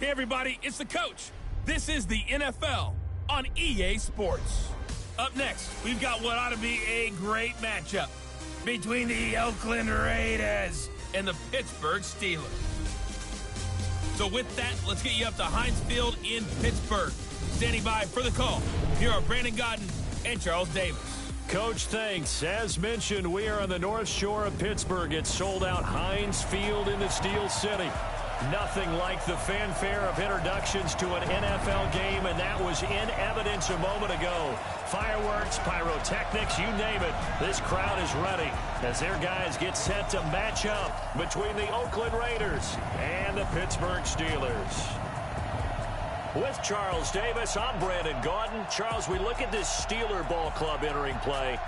Hey, everybody, it's the coach. This is the NFL on EA Sports. Up next, we've got what ought to be a great matchup between the Oakland Raiders and the Pittsburgh Steelers. So with that, let's get you up to Heinz Field in Pittsburgh. Standing by for the call, here are Brandon Godden and Charles Davis. Coach, thanks. As mentioned, we are on the North Shore of Pittsburgh. It's sold out Heinz Field in the Steel City. Nothing like the fanfare of introductions to an NFL game, and that was in evidence a moment ago. Fireworks, pyrotechnics, you name it. This crowd is ready as their guys get set to match up between the Oakland Raiders and the Pittsburgh Steelers. With Charles Davis, I'm Brandon Gaudin. Charles, we look at this Steeler ball club entering play.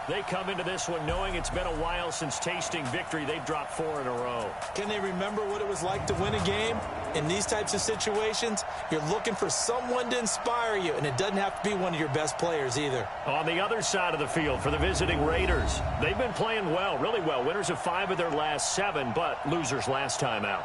They come into this one knowing it's been a while since tasting victory. They've dropped 4 in a row. Can they remember what it was like to win a game? In these types of situations, you're looking for someone to inspire you, and it doesn't have to be one of your best players either. On the other side of the field for the visiting Raiders, they've been playing well, really well. Winners of 5 of their last 7, but losers last time out.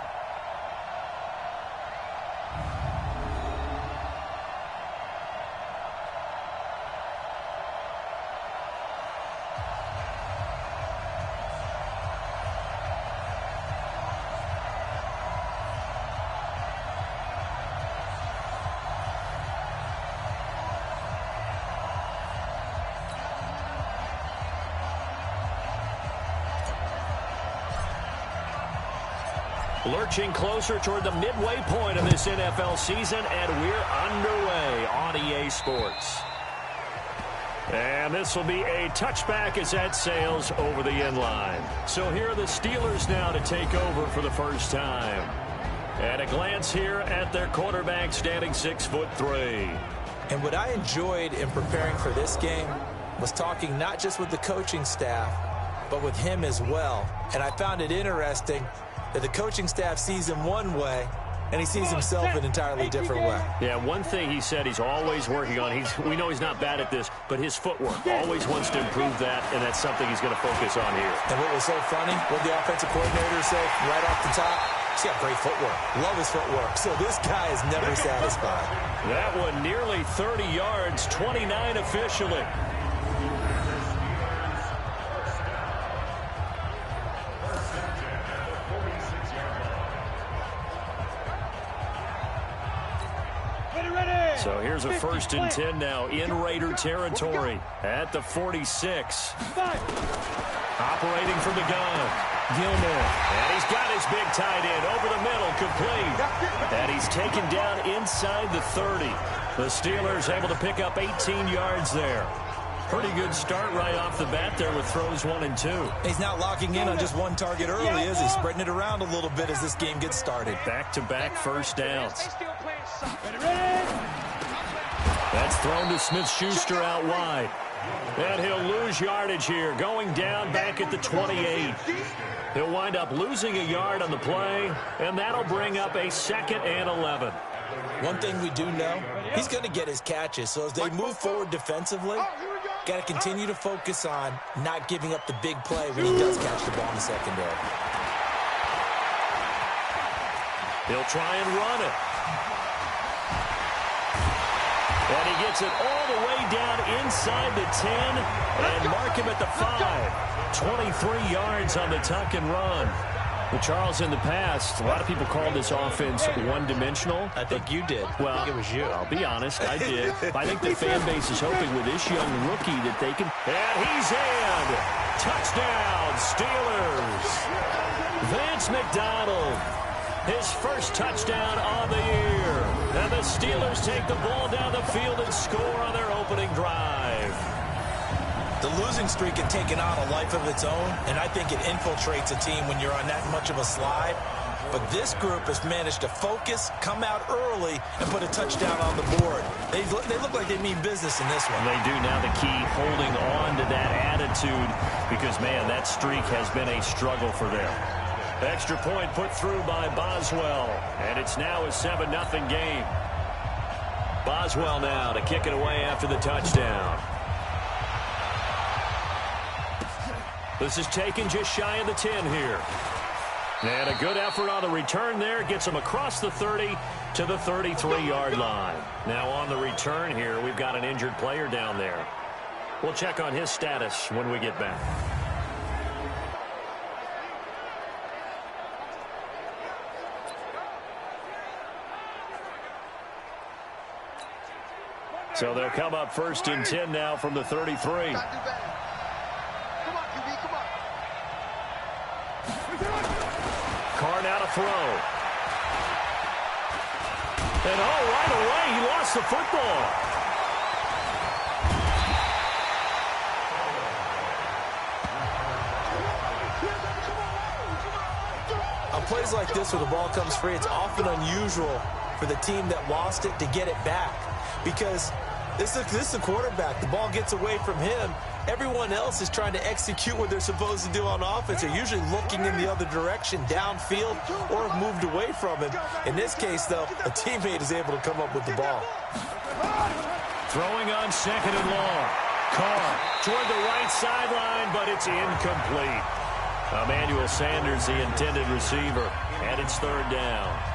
Lurching closer toward the midway point of this NFL season, and we're underway on EA Sports. And this will be a touchback as that sails over the end line. So here are the Steelers now to take over for the first time. At a glance here at their quarterback standing 6'3". And what I enjoyed in preparing for this game was talking not just with the coaching staff, but with him as well. And I found it interesting that the coaching staff sees him one way, and he sees himself an entirely different way. Yeah, one thing he said he's always working on, we know he's not bad at this, but his footwork, always wants to improve that, and that's something he's going to focus on here. And what was so funny, what the offensive coordinator said right off the top, he's got great footwork. Love his footwork. So this guy is never satisfied. That one nearly 30 yards, 29 officially. So here's a 1st and 10 now in Raider territory at the 46. Operating from the gun, Gilmore. And he's got his big tight end over the middle, complete. And he's taken down inside the 30. The Steelers able to pick up 18 yards there. Pretty good start right off the bat there with throws 1 and 2. He's not locking in on just one target early, is he? Spreading it around a little bit as this game gets started. Back-to-back first downs. That's thrown to Smith-Schuster out wide. And he'll lose yardage here, going down back at the 28. He'll wind up losing a yard on the play, and that'll bring up a 2nd and 11. One thing we do know, he's going to get his catches. So as they move forward defensively, got to continue to focus on not giving up the big play when he does catch the ball in the secondary. He'll try and run it. And he gets it all the way down inside the 10 and mark him at the 5. 23 yards on the tuck and run. Well, Charles, in the past, a lot of people called this offense one-dimensional. I think you did. Well, I think it was you. I'll be honest, I did. I think the fan base is hoping with this young rookie that they can... And he's in! Touchdown, Steelers! Vance McDonald, his first touchdown of the year. And the Steelers take the ball down the field and score on their opening drive. The losing streak had taken on a life of its own, and I think it infiltrates a team when you're on that much of a slide. But this group has managed to focus, come out early, and put a touchdown on the board. They look like they mean business in this one. They do. Now the key, holding on to that attitude, because, man, that streak has been a struggle for them. Extra point put through by Boswell, and it's now a 7-0 game. Boswell now to kick it away after the touchdown. This is taken just shy of the 10 here. And a good effort on the return there. Gets him across the 30 to the 33-yard line. Now on the return here, we've got an injured player down there. We'll check on his status when we get back. So they'll come up 1st and 10 now from the 33. Come on, QB, come on. Carr now to throw. And right away, he lost the football. On plays like this where the ball comes free, it's often unusual for the team that lost it to get it back. Because this is a quarterback. The ball gets away from him. Everyone else is trying to execute what they're supposed to do on offense. They're usually looking in the other direction, downfield, or have moved away from him. In this case, though, a teammate is able to come up with the ball. Throwing on 2nd and long. Carr toward the right sideline, but it's incomplete. Emmanuel Sanders, the intended receiver, and it's 3rd down.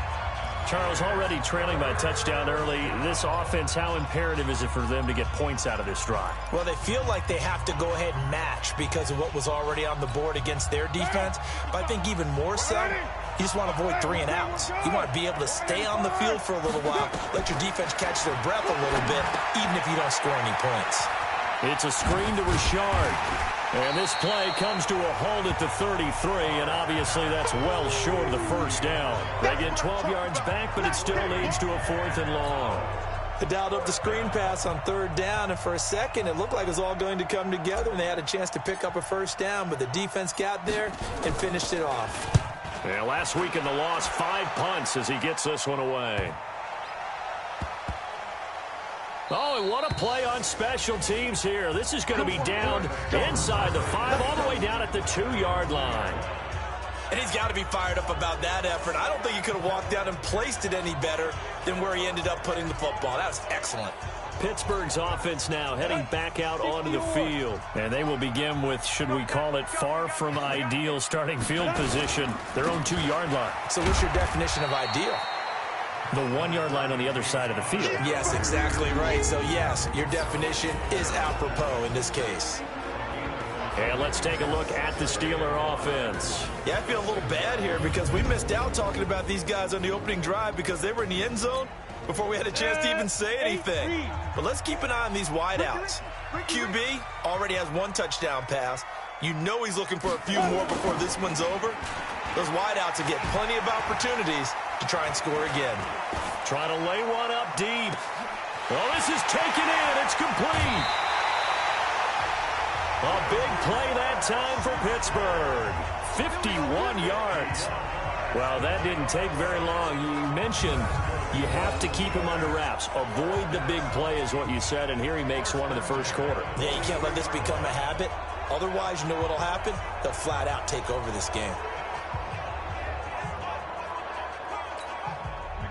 Charles, already trailing by a touchdown early. This offense, how imperative is it for them to get points out of this drive? Well, they feel like they have to go ahead and match because of what was already on the board against their defense. But I think even more so, you just want to avoid 3 and outs. You want to be able to stay on the field for a little while, let your defense catch their breath a little bit, even if you don't score any points. It's a screen to Richard. And this play comes to a halt at the 33, and obviously that's well short of the 1st down. They get 12 yards back, but it still leads to a 4th and long. They dialed up the screen pass on 3rd down, and for a second it looked like it was all going to come together, and they had a chance to pick up a 1st down, but the defense got there and finished it off. Yeah, last week in the loss, 5 punts as he gets this one away. Oh, and what a play on special teams here. This is going to be down inside the 5, all the way down at the 2-yard line. And he's got to be fired up about that effort. I don't think he could have walked down and placed it any better than where he ended up putting the football. That was excellent. Pittsburgh's offense now heading back out onto the field. And they will begin with, should we call it, far from ideal starting field position, their own 2-yard line. So what's your definition of ideal? The 1-yard line on the other side of the field. Yes, exactly right. So, yes, your definition is apropos in this case. And let's take a look at the Steeler offense. Yeah, I feel a little bad here because we missed out talking about these guys on the opening drive because they were in the end zone before we had a chance to even say anything. But let's keep an eye on these wideouts. QB already has 1 touchdown pass. You know he's looking for a few more before this one's over. Those wideouts will get plenty of opportunities to try and score again. Trying to lay one up deep. Oh, this is taken in. It's complete. A big play that time for Pittsburgh. 51 yards. Well, that didn't take very long. You mentioned you have to keep him under wraps. Avoid the big play is what you said, and here he makes one in the 1st quarter. Yeah, you can't let this become a habit. Otherwise, you know what will happen? They'll flat out take over this game.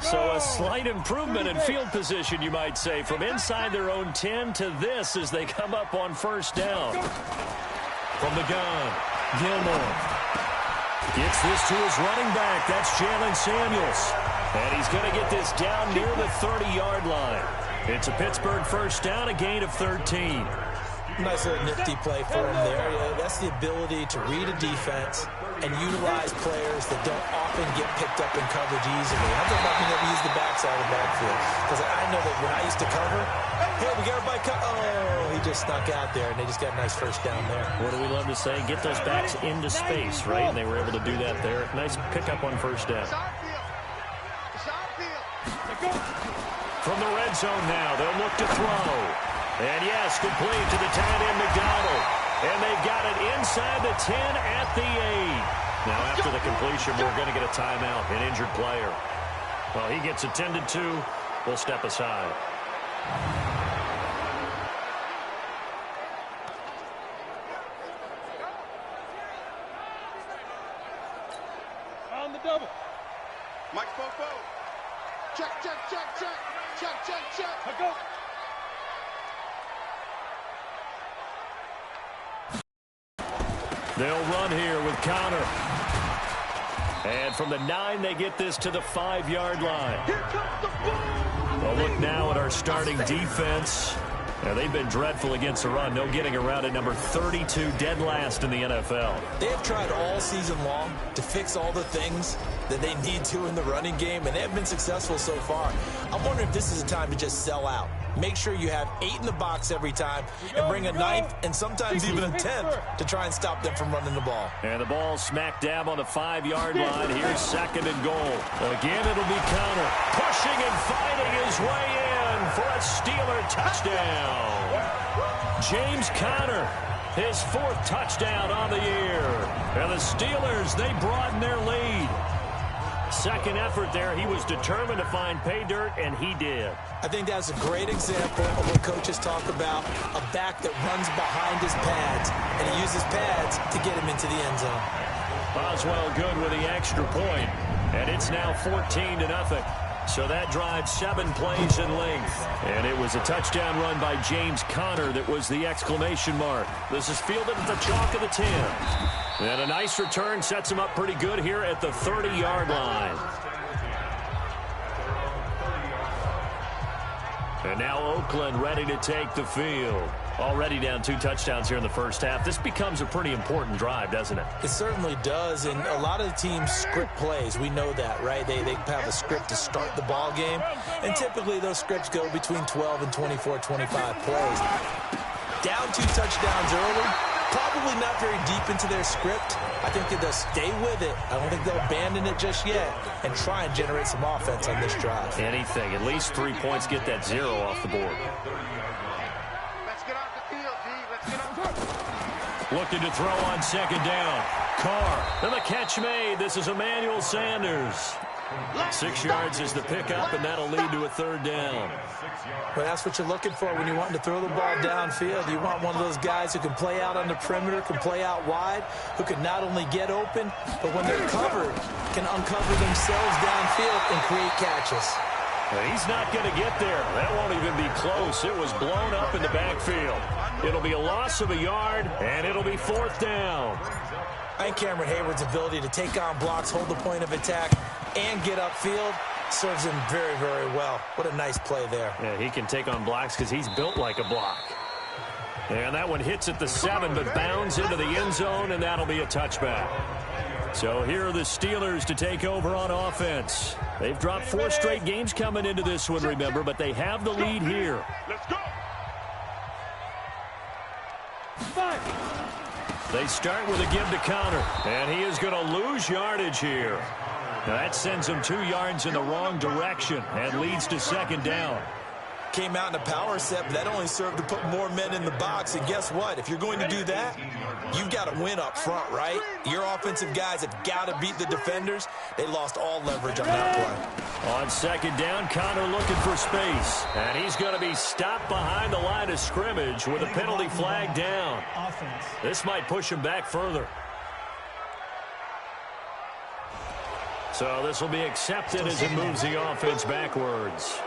So a slight improvement in field position, you might say, from inside their own 10 to this as they come up on 1st down. From the gun, Gilmore gets this to his running back. That's Jalen Samuels. And he's going to get this down near the 30-yard line. It's a Pittsburgh 1st down, a gain of 13. Nice little nifty play for him there. Yeah, that's the ability to read a defense and utilize players that don't often get picked up in coverage easily. I'm talking about being able to use the backside of the backfield. Because I know that when I used to cover, hey, we got everybody cut. Oh, he just snuck out there, and they just got a nice 1st down there. What do we love to say? Get those backs into space, right? And they were able to do that there. Nice pickup on 1st down. From the red zone now, they'll look to throw. And yes, complete to the tight end McDonald. And they've got it inside the 10 at the 8. Now after the completion, we're going to get a timeout, an injured player. Well, he gets attended to. We'll step aside. On the double. Mike Fofo. Check, check, check, check. Check, check, check. Go. They'll run here with Connor. And from the 9, they get this to the 5-yard line. Here comes the look now at our starting defense. Now, they've been dreadful against the run. No getting around at number 32, dead last in the NFL. They have tried all season long to fix all the things that they need to in the running game, and they have been successful so far. I'm wondering if this is a time to just sell out. Make sure you have 8 in the box every time and bring a 9th and sometimes even a 10th to try and stop them from running the ball. And the ball smack dab on the 5-yard line. Here's 2nd and goal. Again, it'll be Connor pushing and fighting his way in for a Steeler touchdown. James Conner, his 4th touchdown on the year. And the Steelers, they broaden their lead. Second effort there, he was determined to find pay dirt, and he did. I think that's a great example of what coaches talk about, a back that runs behind his pads, and he uses pads to get him into the end zone. Boswell good with the extra point, and it's now 14-0. So that drive 7 plays in length. And it was a touchdown run by James Conner that was the exclamation mark. This is fielded at the chalk of the 10. And a nice return sets him up pretty good here at the 30-yard line. And now Oakland ready to take the field. Already down 2 touchdowns here in the first half. This becomes a pretty important drive, doesn't it? It certainly does, and a lot of the teams script plays. We know that, right? They have a script to start the ball game, and typically those scripts go between 12 and 24, 25 plays. Down 2 touchdowns early, probably not very deep into their script. I think that they'll stay with it. I don't think they'll abandon it just yet and try and generate some offense on this drive. Anything. At least 3 points, get that 0 off the board. Looking to throw on 2nd down. Carr. And the catch made. This is Emmanuel Sanders. 6 yards is the pickup, and that'll lead to a 3rd down. Well, that's what you're looking for when you want to throw the ball downfield. You want one of those guys who can play out on the perimeter, can play out wide, who can not only get open, but when they're covered, can uncover themselves downfield and create catches. He's not going to get there. That won't even be close. It was blown up in the backfield. It'll be a loss of a yard, and it'll be 4th down. I think Cameron Hayward's ability to take on blocks, hold the point of attack, and get upfield serves him very, very well. What a nice play there. Yeah, he can take on blocks because he's built like a block. And that one hits at the 7, but bounds into the end zone, and that'll be a touchback. So here are the Steelers to take over on offense. They've dropped 4 straight games coming into this one, remember, but they have the lead here. Let's go. They start with a give to Connor, and he is going to lose yardage here. Now that sends him 2 yards in the wrong direction and leads to 2nd down. Came out in a power set, but that only served to put more men in the box. And guess what? If you're going to do that, you've got to win up front, right? Your offensive guys have got to beat the defenders. They lost all leverage on that play. On 2nd down, Connor looking for space. And he's going to be stopped behind the line of scrimmage with a penalty flag down. This might push him back further. So this will be accepted as it moves the offense backwards.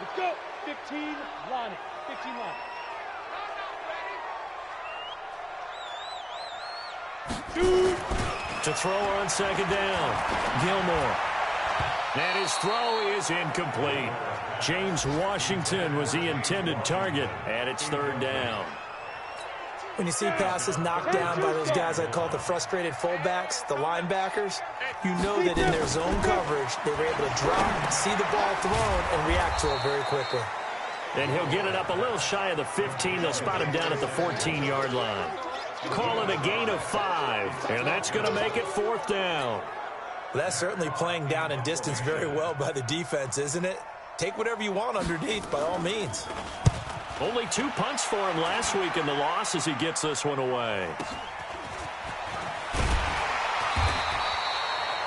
Let's go. 15, Lonnie. 15, Lonnie. To throw on 2nd down, Gilmore. And his throw is incomplete. James Washington was the intended target, and it's 3rd down. When you see passes knocked down by those guys I call the frustrated fullbacks, the linebackers, you know that in their zone coverage, they were able to drop, see the ball thrown, and react to it very quickly. And he'll get it up a little shy of the 15. They'll spot him down at the 14-yard line. Call it a gain of 5, and that's going to make it 4th down. Well, that's certainly playing down and distance very well by the defense, isn't it? Take whatever you want underneath, by all means. Only 2 punts for him last week in the loss as he gets this one away.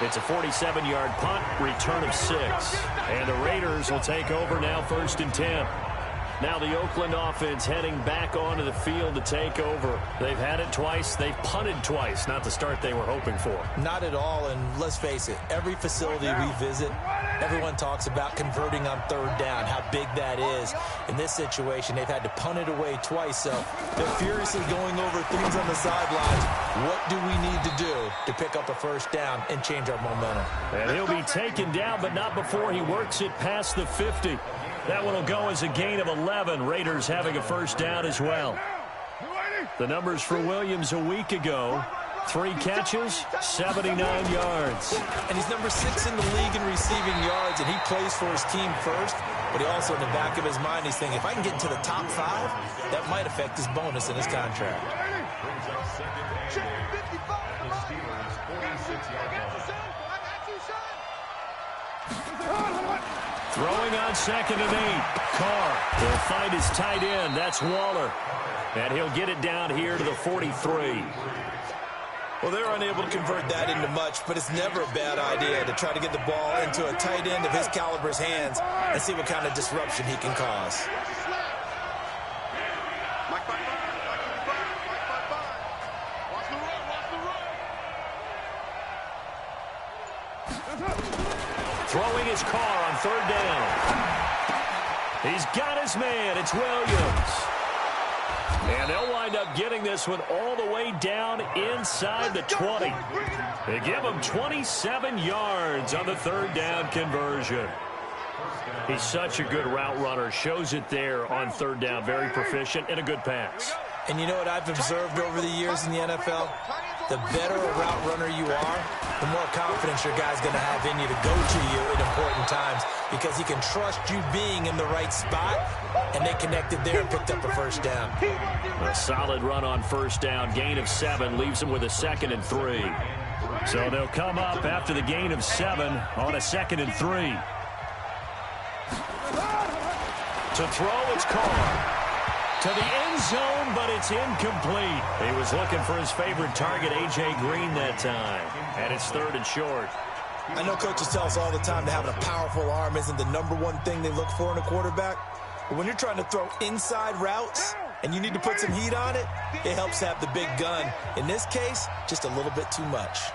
It's a 47-yard punt, return of 6. And the Raiders will take over now 1st and 10. Now the Oakland offense heading back onto the field to take over. They've had it twice. They've punted twice. Not the start they were hoping for. Not at all, and let's face it, every facility we visit, everyone talks about converting on third down, how big that is. In this situation, they've had to punt it away twice, so they're furiously going over things on the sidelines. What do we need to do to pick up a first down and change our momentum? And he'll be taken down, but not before he works it past the 50. That one will go as a gain of 11. Raiders having a first down as well. The numbers for Williams a week ago: 3 catches, 79 yards. And he's number 6 in the league in receiving yards, and he plays for his team first. But he also, in the back of his mind, he's thinking, if I can get into the top 5, that might affect his bonus in his contract. Throwing on 2nd and 8. Carr will find his tight end. That's Waller. And he'll get it down here to the 43. Well, they're unable to convert that into much, but it's never a bad idea to try to get the ball into a tight end of his caliber's hands and see what kind of disruption he can cause. Throwing his Carr on 3rd down. He's got his man. It's Williams. And they'll wind up getting this one all the way down inside the 20. They give him 27 yards on the 3rd down conversion. He's such a good route runner. Shows it there on 3rd down. Very proficient and a good pass. And you know what I've observed over the years in the NFL? The better a route runner you are, the more confidence your guy's going to have in you to go to you at important times, because he can trust you being in the right spot, and they connected there and picked up a first down. A solid run on 1st down. Gain of 7 leaves him with a 2nd and 3. So they'll come up after the gain of 7 on a 2nd and 3. To throw, it's Carr. To the end zone, but it's incomplete. He was looking for his favorite target, A.J. Green, that time. And it's 3rd and short. I know coaches tell us all the time that having a powerful arm isn't the #1 thing they look for in a quarterback. But when you're trying to throw inside routes and you need to put some heat on it, it helps to have the big gun. In this case, just a little bit too much.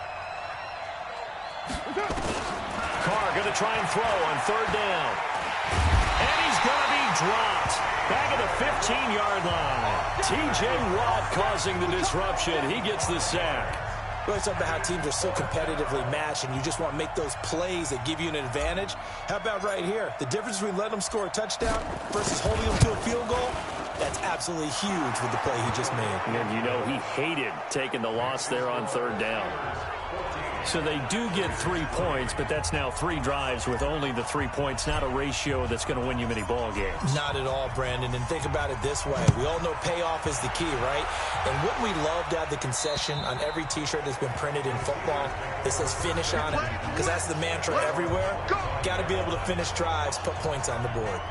Carr going to try and throw on 3rd down. And he's going to be dropped. Back at the 15-yard line. T.J. Watt causing the disruption. He gets the sack. Well, it's about how teams are so competitively matched, and you just want to make those plays that give you an advantage. How about right here? The difference between letting them score a touchdown versus holding them to a field goal, that's absolutely huge with the play he just made. And you know he hated taking the loss there on 3rd down. So they do get 3 points, but that's now 3 drives with only the 3 points, not a ratio that's going to win you many ball games. Not at all, Brandon. And think about it this way. We all know payoff is the key, right? And wouldn't we love to have the concession on every T-shirt that's been printed in football that says finish on it? Because that's the mantra everywhere. Got to be able to finish drives, put points on the board.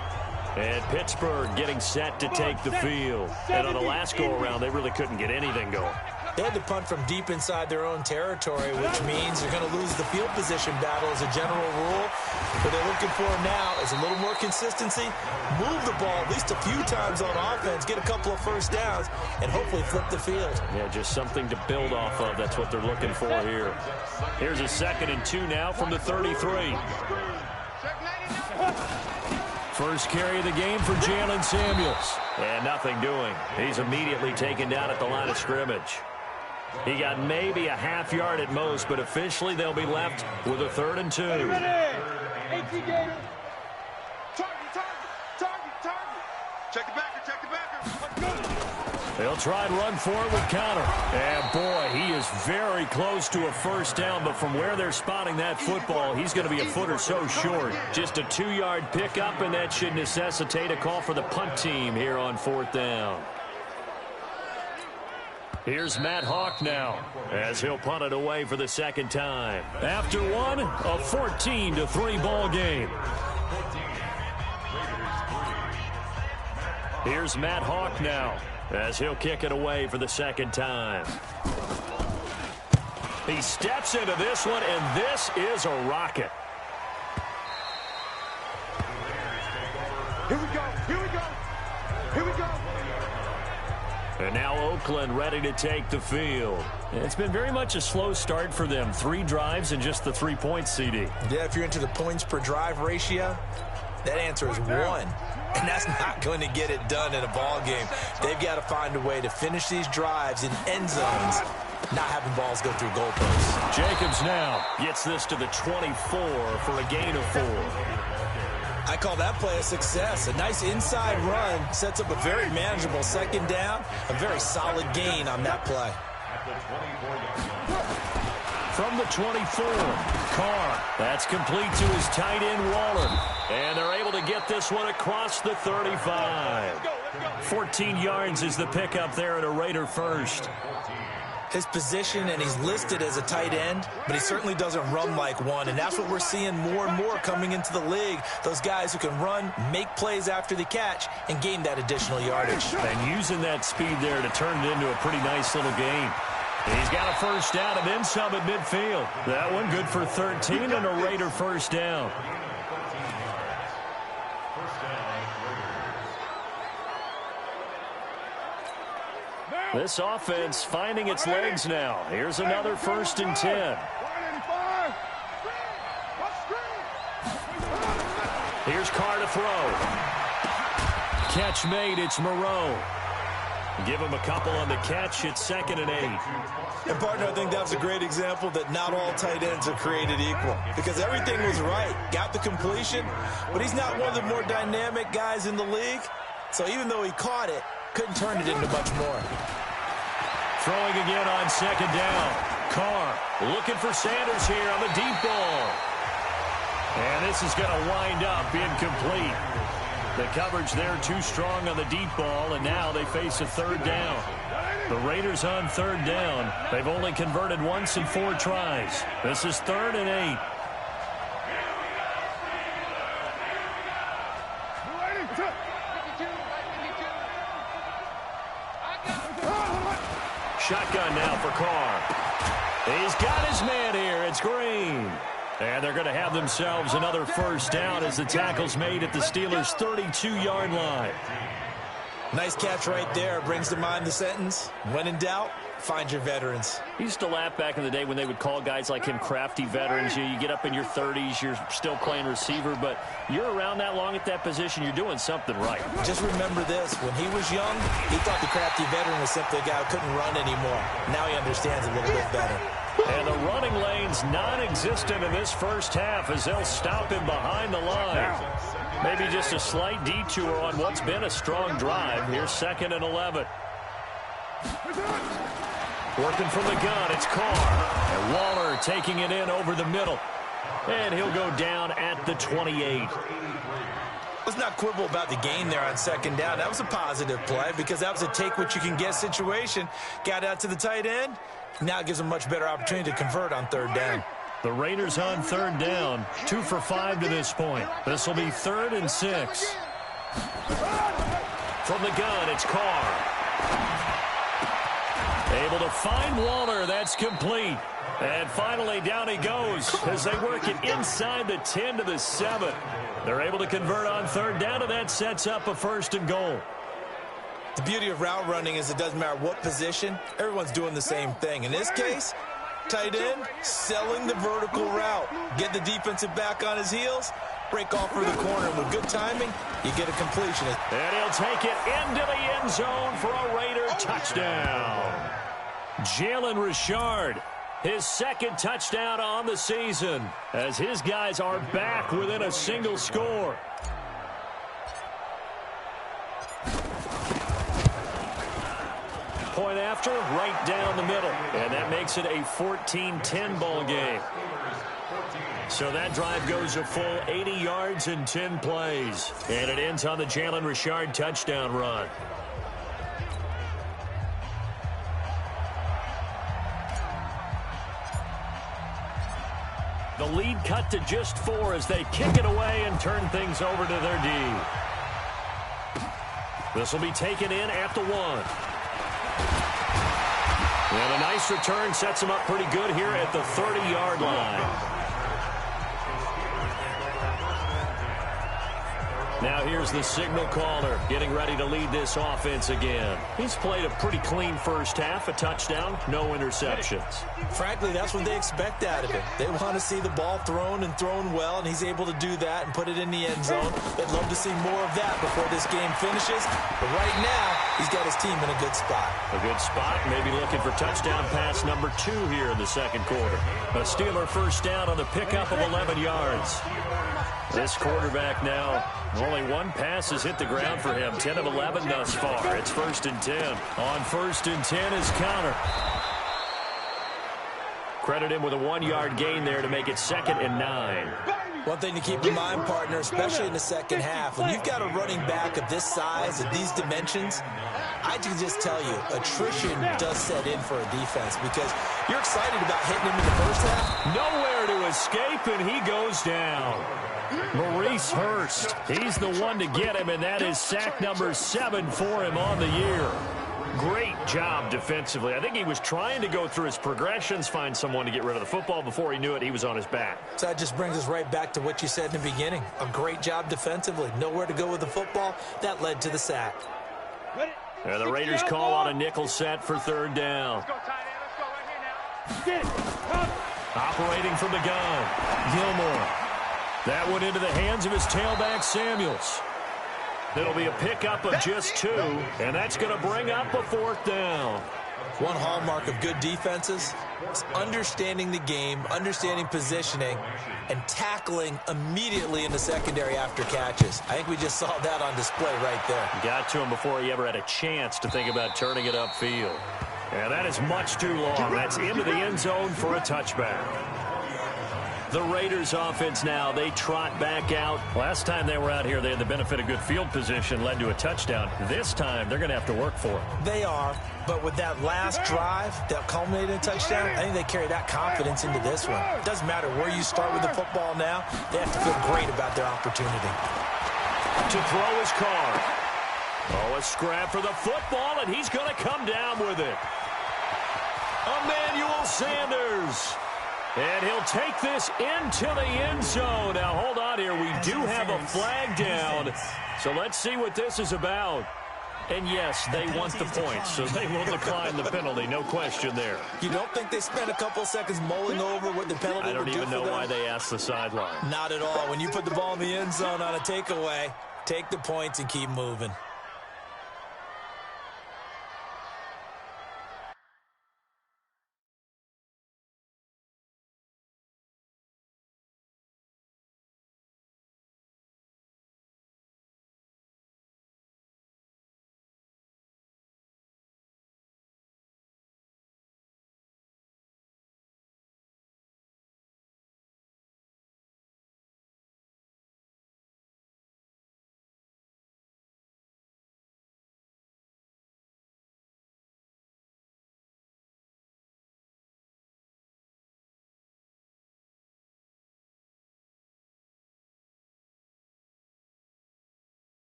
And Pittsburgh getting set to take the field. And on the last go-around, they really couldn't get anything going. They had to punt from deep inside their own territory, which means they're going to lose the field position battle as a general rule. What they're looking for now is a little more consistency, move the ball at least a few times on offense, get a couple of first downs, and hopefully flip the field. Yeah, just something to build off of. That's what they're looking for here. Here's a 2nd and 2 now from the 33. First carry of the game for Jalen Samuels. And nothing doing. He's immediately taken down at the line of scrimmage. He got maybe a half yard at most, but officially they'll be left with a 3rd and 2. Check the backer. They'll try and run for it with Connor. And boy, he is very close to a first down, but from where they're spotting that football, he's going to be a foot or so short. Just a 2-yard pickup, and that should necessitate a call for the punt team here on 4th down. Here's Matt Hawk now, as he'll punt it away for the 2nd time. After one, a 14-3 ball game. Here's Matt Hawk now, as he'll kick it away for the 2nd time. He steps into this one, and this is a rocket. Here we go. Here we go. And now Oakland ready to take the field. It's been very much a slow start for them. 3 drives and just the 3 points, CD. Yeah, if you're into the points per drive ratio, that answer is 1. And that's not going to get it done in a ball game. They've got to find a way to finish these drives in end zones, not having balls go through goalposts. Jacobs now gets this to the 24 for a gain of 4. I call that play a success. A nice inside run sets up a very manageable second down. A very solid gain on that play. From the 24, Carr. That's complete to his tight end, Waller. And they're able to get this one across the 35. 14 yards is the pickup there at a Raider first. His position, and he's listed as a tight end, but he certainly doesn't run like one, and that's what we're seeing more and more coming into the league. Those guys who can run, make plays after the catch, and gain that additional yardage. And using that speed there to turn it into a pretty nice little game. He's got a first down and then some at midfield. That one good for 13 and a Raider first down. This offense finding its legs now. Here's another 1st and 10. Here's Carr to throw. Catch made. It's Moreau. Give him a couple on the catch. It's 2nd and 8. And, partner, I think that was a great example that not all tight ends are created equal, because everything was right. Got the completion, but he's not one of the more dynamic guys in the league. So even though he caught it, couldn't turn it into much more. Throwing again on 2nd down. Carr looking for Sanders here on the deep ball. And this is going to wind up incomplete. The coverage there too strong on the deep ball, and now they face a 3rd down. The Raiders on 3rd down. They've only converted once in 4 tries. This is 3rd and 8. Shotgun now for Carr. He's got his man here. It's Green. And they're going to have themselves another first down as the tackle's made at the Steelers' 32-yard line. Nice catch right there. Brings to mind the sentence, when in doubt, find your veterans. He used to laugh back in the day when they would call guys like him crafty veterans. You get up in your 30s, you're still playing receiver, but you're around that long at that position, you're doing something right. Just remember this. When he was young, he thought the crafty veteran was simply a guy who couldn't run anymore. Now he understands a little bit better. And the running lane's non-existent in this first half as they'll stop him behind the line. Maybe just a slight detour on what's been a strong drive. Here's 2nd and 11. Working from the gun, it's Carr. And Waller taking it in over the middle. And he'll go down at the 28. Let's not quibble about the gain there on 2nd down. That was a positive play because that was a take-what-you-can-get situation. Got out to the tight end. Now it gives them a much better opportunity to convert on 3rd down. The Raiders on 3rd down, 2 for 5 to this point. This will be 3rd and 6. From the gun, it's Carr. Able to find Waller. That's complete. And finally, down he goes as they work it inside the 10 to the 7. They're able to convert on 3rd down, and that sets up a 1st and goal. The beauty of route running is it doesn't matter what position. Everyone's doing the same thing. In this case, tight end, selling the vertical route. Get the defensive back on his heels, break off for the corner. With good timing, you get a completion. And he'll take it into the end zone for a Raider touchdown. Jalen Richard, his 2nd touchdown on the season, as his guys are back within a single score. Point after, right down the middle. And that makes it a 14-10 ball game. So that drive goes a full 80 yards in 10 plays. And it ends on the Jalen Richard touchdown run. The lead cut to just 4 as they kick it away and turn things over to their D. This will be taken in at the 1. And a nice return sets him up pretty good here at the 30-yard line. Now here's the signal caller getting ready to lead this offense again. He's played a pretty clean first half, a touchdown, no interceptions. Frankly, that's what they expect out of him. They want to see the ball thrown and thrown well, and he's able to do that and put it in the end zone. They'd love to see more of that before this game finishes. But right now, he's got his team in a good spot. A good spot, maybe looking for touchdown pass number 2 here in the second quarter. A Steeler first down on the pickup of 11 yards. This quarterback now, only one pass has hit the ground for him. 10 of 11 thus far. It's 1st and 10. On 1st and 10 is Counter. Credit him with a 1-yard gain there to make it 2nd and 9. One thing to keep in mind, partner, especially in the second half, when you've got a running back of this size, of these dimensions, I can just tell you, attrition does set in for a defense because you're excited about hitting him in the first half. Nowhere to escape, and he goes down. Maurice Hurst, he's the one to get him, and that is sack number 7 for him on the year. Great job defensively. I think he was trying to go through his progressions, find someone to get rid of the football. Before he knew it, he was on his back. So that just brings us right back to what you said in the beginning. A great job defensively. Nowhere to go with the football. That led to the sack. And the Raiders call on a nickel set for 3rd down. Operating from the gun, Gilmore. That went into the hands of his tailback, Samuels. It'll be a pickup of just 2, and that's going to bring up a 4th down. One hallmark of good defenses is understanding the game, understanding positioning, and tackling immediately in the secondary after catches. I think we just saw that on display right there. Got to him before he ever had a chance to think about turning it upfield. And that is much too long. That's into the end zone for a touchback. The Raiders offense now, they trot back out. Last time they were out here, they had the benefit of good field position, led to a touchdown. This time, they're going to have to work for it. They are, but with that last drive that culminated in a touchdown, I think they carry that confidence into this one. It doesn't matter where you start with the football now. They have to feel great about their opportunity. To throw his car. Oh, a scrap for the football, and he's going to come down with it. Emmanuel Sanders. And he'll take this into the end zone. Now, hold on here. We do have a flag down. So let's see what this is about. And, yes, they want the points, so they will decline the penalty. No question there. You don't think they spent a couple seconds mulling over what the penalty would do for them? I don't even know why they asked the sideline. Not at all. When you put the ball in the end zone on a takeaway, take the points and keep moving.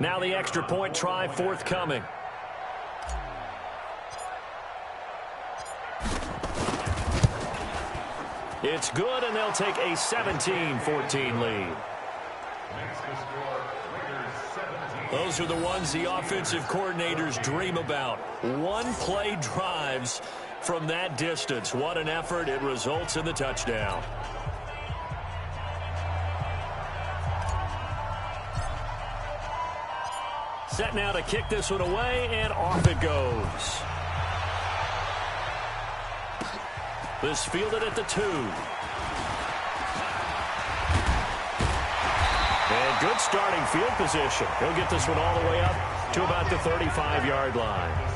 Now the extra point try forthcoming. It's good, and they'll take a 17-14 lead. Those are the ones the offensive coordinators dream about. One-play drives from that distance. What an effort. It results in the touchdown. Set now to kick this one away, and off it goes. This fielded at the 2. And good starting field position. He'll get this one all the way up to about the 35-yard line.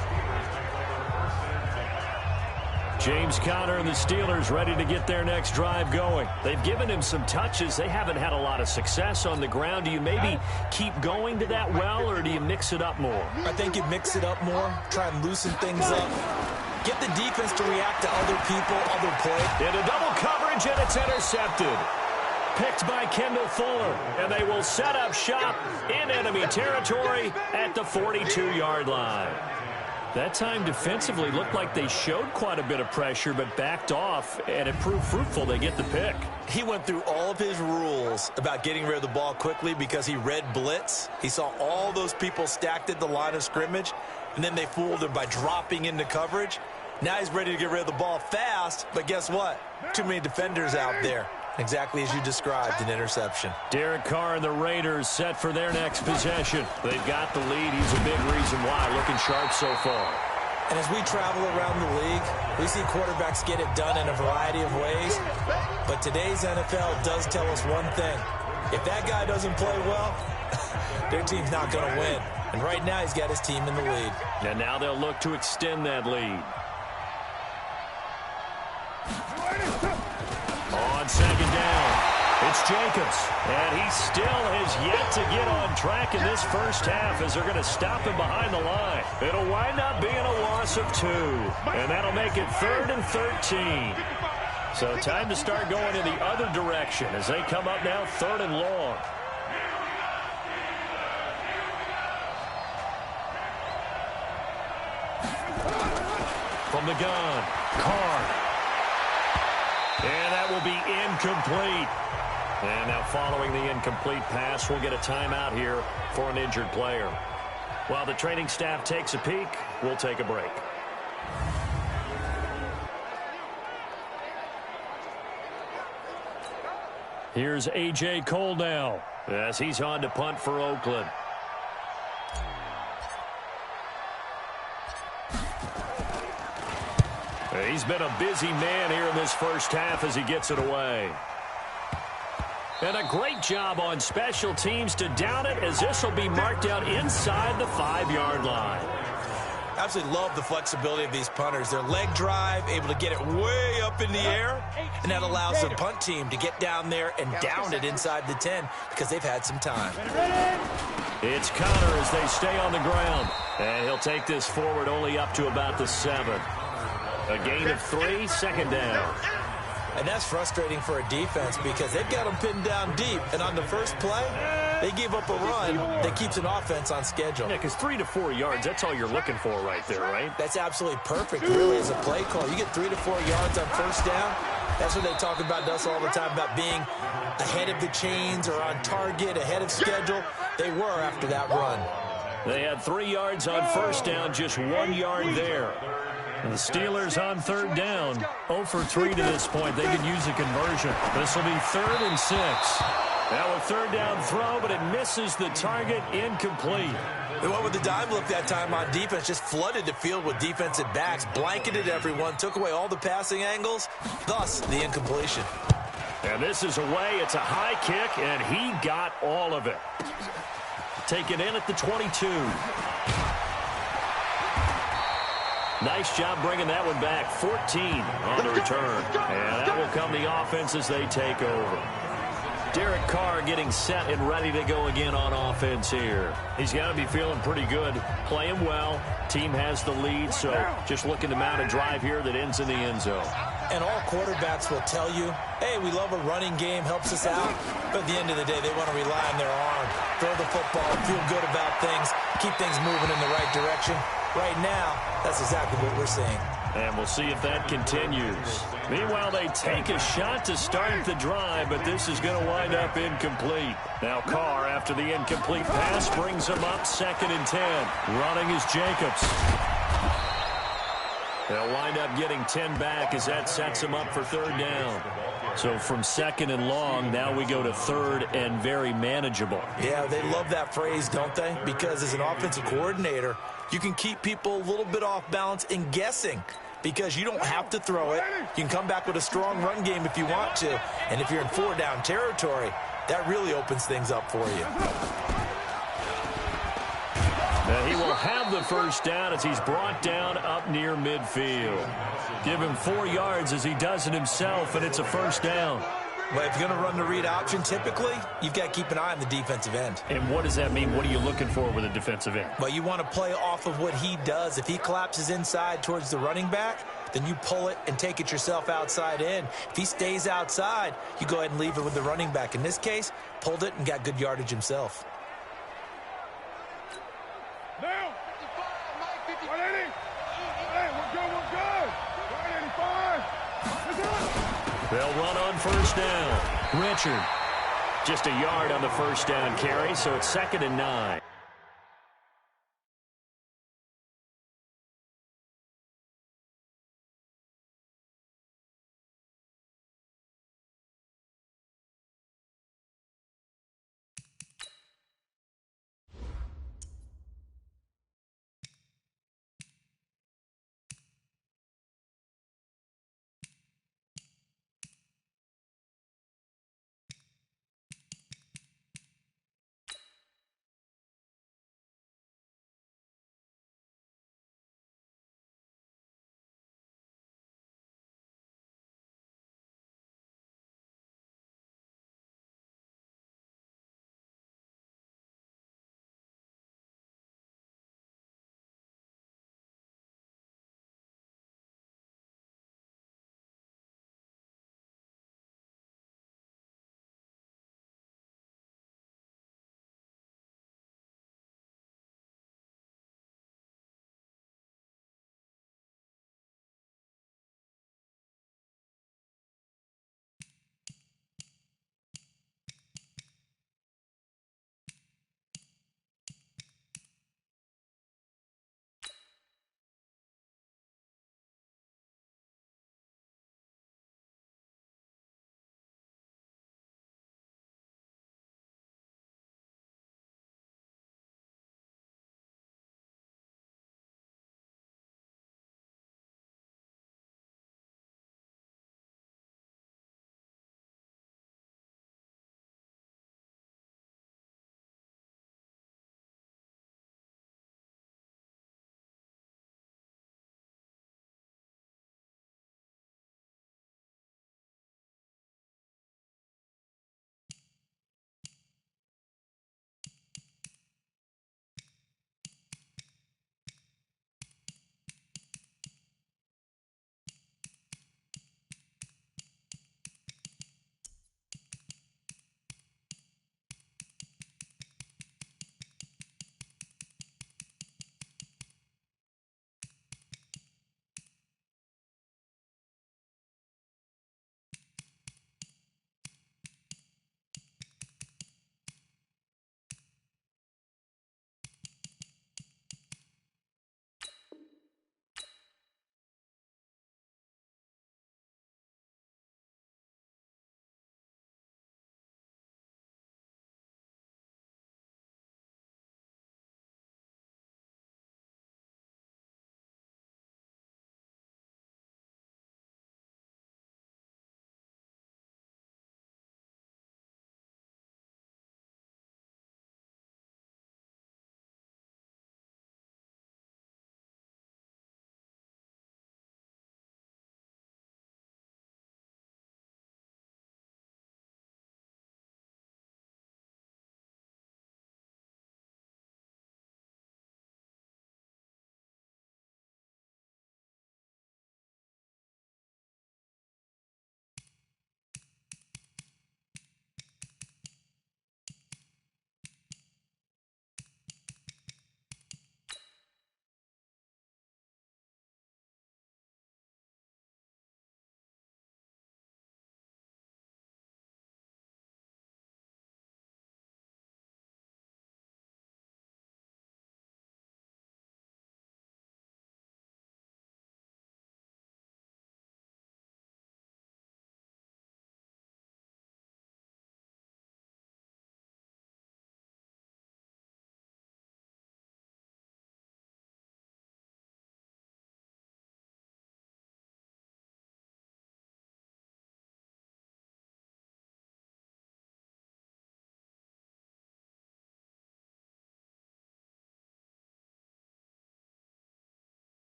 James Conner and the Steelers ready to get their next drive going. They've given him some touches. They haven't had a lot of success on the ground. Do you maybe keep going to that well, or do you mix it up more? I think you mix it up more, try and loosen things up. Get the defense to react to other people, other plays. Into double coverage, and it's intercepted. picked by Kendall Fuller, and they will set up shop in enemy territory at the 42-yard line. That time defensively looked like they showed quite a bit of pressure but backed off, and it proved fruitful. They get the pick. He went through all of his rules about getting rid of the ball quickly because he read blitz. He saw all those people stacked at the line of scrimmage, and then they fooled him by dropping into coverage. Now he's ready to get rid of the ball fast, but guess what? Too many defenders out there. Exactly as you described, an interception. Derek Carr and the Raiders set for their next possession. They've got the lead. He's a big reason why. Looking sharp so far. And as we travel around the league, we see quarterbacks get it done in a variety of ways. But today's NFL does tell us one thing. If that guy doesn't play well, their team's not going to win. And right now he's got his team in the lead. And now they'll look to extend that lead. On second down, it's Jacobs, and he still has yet to get on track in this first half as they're going to stop him behind the line. It'll wind up being a loss of 2, and that'll make it 3rd and 13. So time to start going in the other direction as they come up now 3rd and long. From the gun, Carr. And that will be incomplete. And now following the incomplete pass, we'll get a timeout here for an injured player. While the training staff takes a peek, we'll take a break. Here's A.J. Cole now as he's on to punt for Oakland. He's been a busy man here in this first half as he gets it away. And a great job on special teams to down it as this will be marked out inside the 5-yard line. Absolutely love the flexibility of these punters. Their leg drive, able to get it way up in the air, and that allows the punt team to get down there and down it inside the 10 because they've had some time. It's Connor as they stay on the ground, and he'll take this forward only up to about the 7. A gain of 3, second down. And that's frustrating for a defense because they've got them pinned down deep. And on the first play, they give up a run that keeps an offense on schedule. Yeah, because 3 to 4 yards, that's all you're looking for right there, right? That's absolutely perfect, really, as a play call. You get 3 to 4 yards on first down. That's what they talk about to us all the time, about being ahead of the chains or on target, ahead of schedule. They were after that run. They had 3 yards on first down, just 1 yard there. And the Steelers on third down, 0 for 3 to this point. They could use a conversion. This will be 3rd and 6. Now a third down throw, but it misses the target, incomplete. They went with the dime look that time on defense, just flooded the field with defensive backs, blanketed everyone, took away all the passing angles, thus the incompletion. And this is away. It's a high kick, and he got all of it. Taken in at the 22. Nice job bringing that one back. 14 on the return. And that will come the offense as they take over. Derek Carr getting set and ready to go again on offense here. He's got to be feeling pretty good. Playing well. Team has the lead, so just looking to mount a drive here that ends in the end zone. And all quarterbacks will tell you, hey, we love a running game, helps us out. But at the end of the day, they want to rely on their arm. Throw the football, feel good about things, keep things moving in the right direction. Right now, that's exactly what we're seeing. And we'll see if that continues. Meanwhile, they take a shot to start the drive, but this is going to wind up incomplete. Now Carr, after the incomplete pass, brings him up 2nd and 10. Running is Jacobs. They'll wind up getting 10 back as that sets him up for 3rd down. So from 2nd and long, now we go to 3rd and very manageable. Yeah, they love that phrase, don't they? Because as an offensive coordinator, you can keep people a little bit off balance and guessing because you don't have to throw it. You can come back with a strong run game if you want to. And if you're in 4-down territory, that really opens things up for you. Now he will have the first down as he's brought down up near midfield. Give him 4 yards as he does it himself, and it's a first down. Well, if you're going to run the read option, typically, you've got to keep an eye on the defensive end. And what does that mean? What are you looking for with a defensive end? Well, you want to play off of what he does. If he collapses inside towards the running back, then you pull it and take it yourself outside in. If he stays outside, you go ahead and leave it with the running back. In this case, pulled it and got good yardage himself. Now. 180. Hey, we're good. 185. They'll run on first down. Richard. Just a yard on the first down carry, so it's 2nd and 9.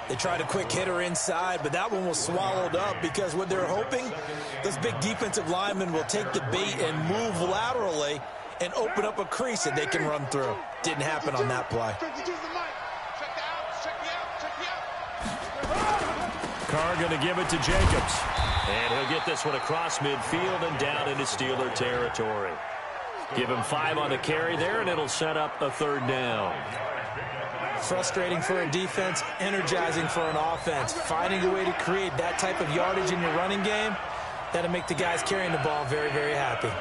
They tried a quick hitter inside, but that one was swallowed up because what they're hoping, those big defensive linemen will take the bait and move laterally and open up a crease that they can run through. Didn't happen on that play. Carr going to give it to Jacobs. And he'll get this one across midfield and down into Steeler territory. Give him 5 on the carry there, and it'll set up a 3rd down. Frustrating for a defense, energizing for an offense. Finding a way to create that type of yardage in your running game, that'll make the guys carrying the ball very, very happy.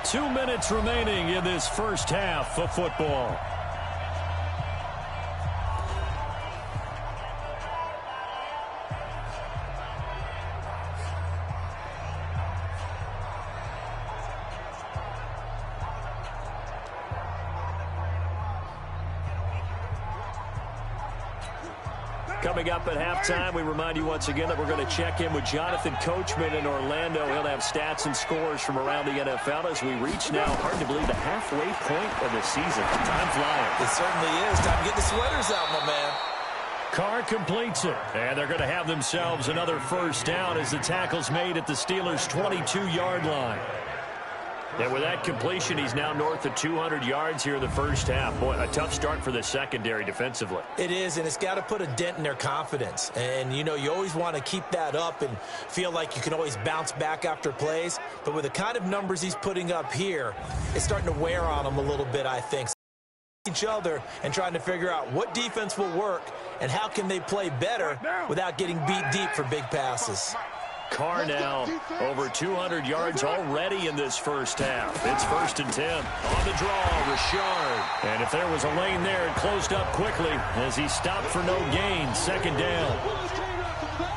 2 minutes remaining in this first half of football. Coming up at halftime, we remind you once again that we're going to check in with Jonathan Coachman in Orlando. He'll have stats and scores from around the NFL as we reach now, hard to believe, the halfway point of the season. Time flying. It certainly is. Time to get the sweaters out, my man. Carr completes it, and they're going to have themselves another 1st down as the tackle's made at the Steelers' 22-yard line. And with that completion, he's now north of 200 yards here in the first half. Boy, a tough start for the secondary defensively. It is, and it's got to put a dent in their confidence. And, you know, you always want to keep that up and feel like you can always bounce back after plays. But with the kind of numbers he's putting up here, it's starting to wear on him a little bit, I think. Each other and trying to figure out what defense will work and how can they play better without getting beat deep for big passes. Carr now over 200 yards already in this first half. It's 1st and 10. On the draw, Richard. And if there was a lane there, it closed up quickly as he stopped for no gain. 2nd down.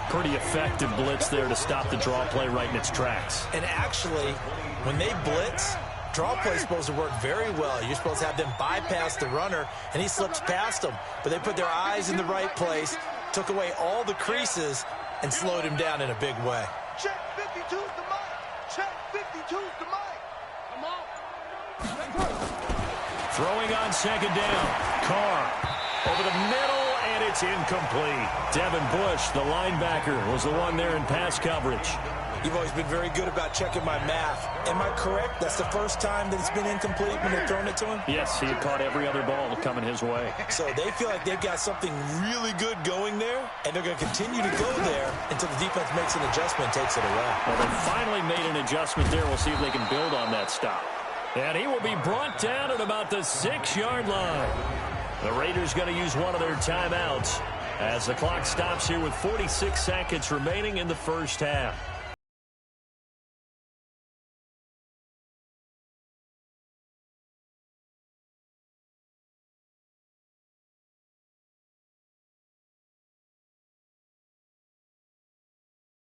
Pretty effective blitz there to stop the draw play right in its tracks. And actually, when they blitz, draw play is supposed to work very well. You're supposed to have them bypass the runner, and he slips past them. But they put their eyes in the right place, took away all the creases, and slowed him down in a big way. Check 52's the mic. Check 52's the mic. Come on. Throwing on 2nd down. Carr over the middle, and it's incomplete. Devin Bush, the linebacker, was the one there in pass coverage. You've always been very good about checking my math. Am I correct? That's the first time that it's been incomplete when they've thrown it to him? Yes, he had caught every other ball coming his way. So they feel like they've got something really good going there, and they're going to continue to go there until the defense makes an adjustment and takes it away. Well, they finally made an adjustment there. We'll see if they can build on that stop. And he will be brought down at about the 6-yard line. The Raiders going to use one of their timeouts as the clock stops here with 46 seconds remaining in the first half.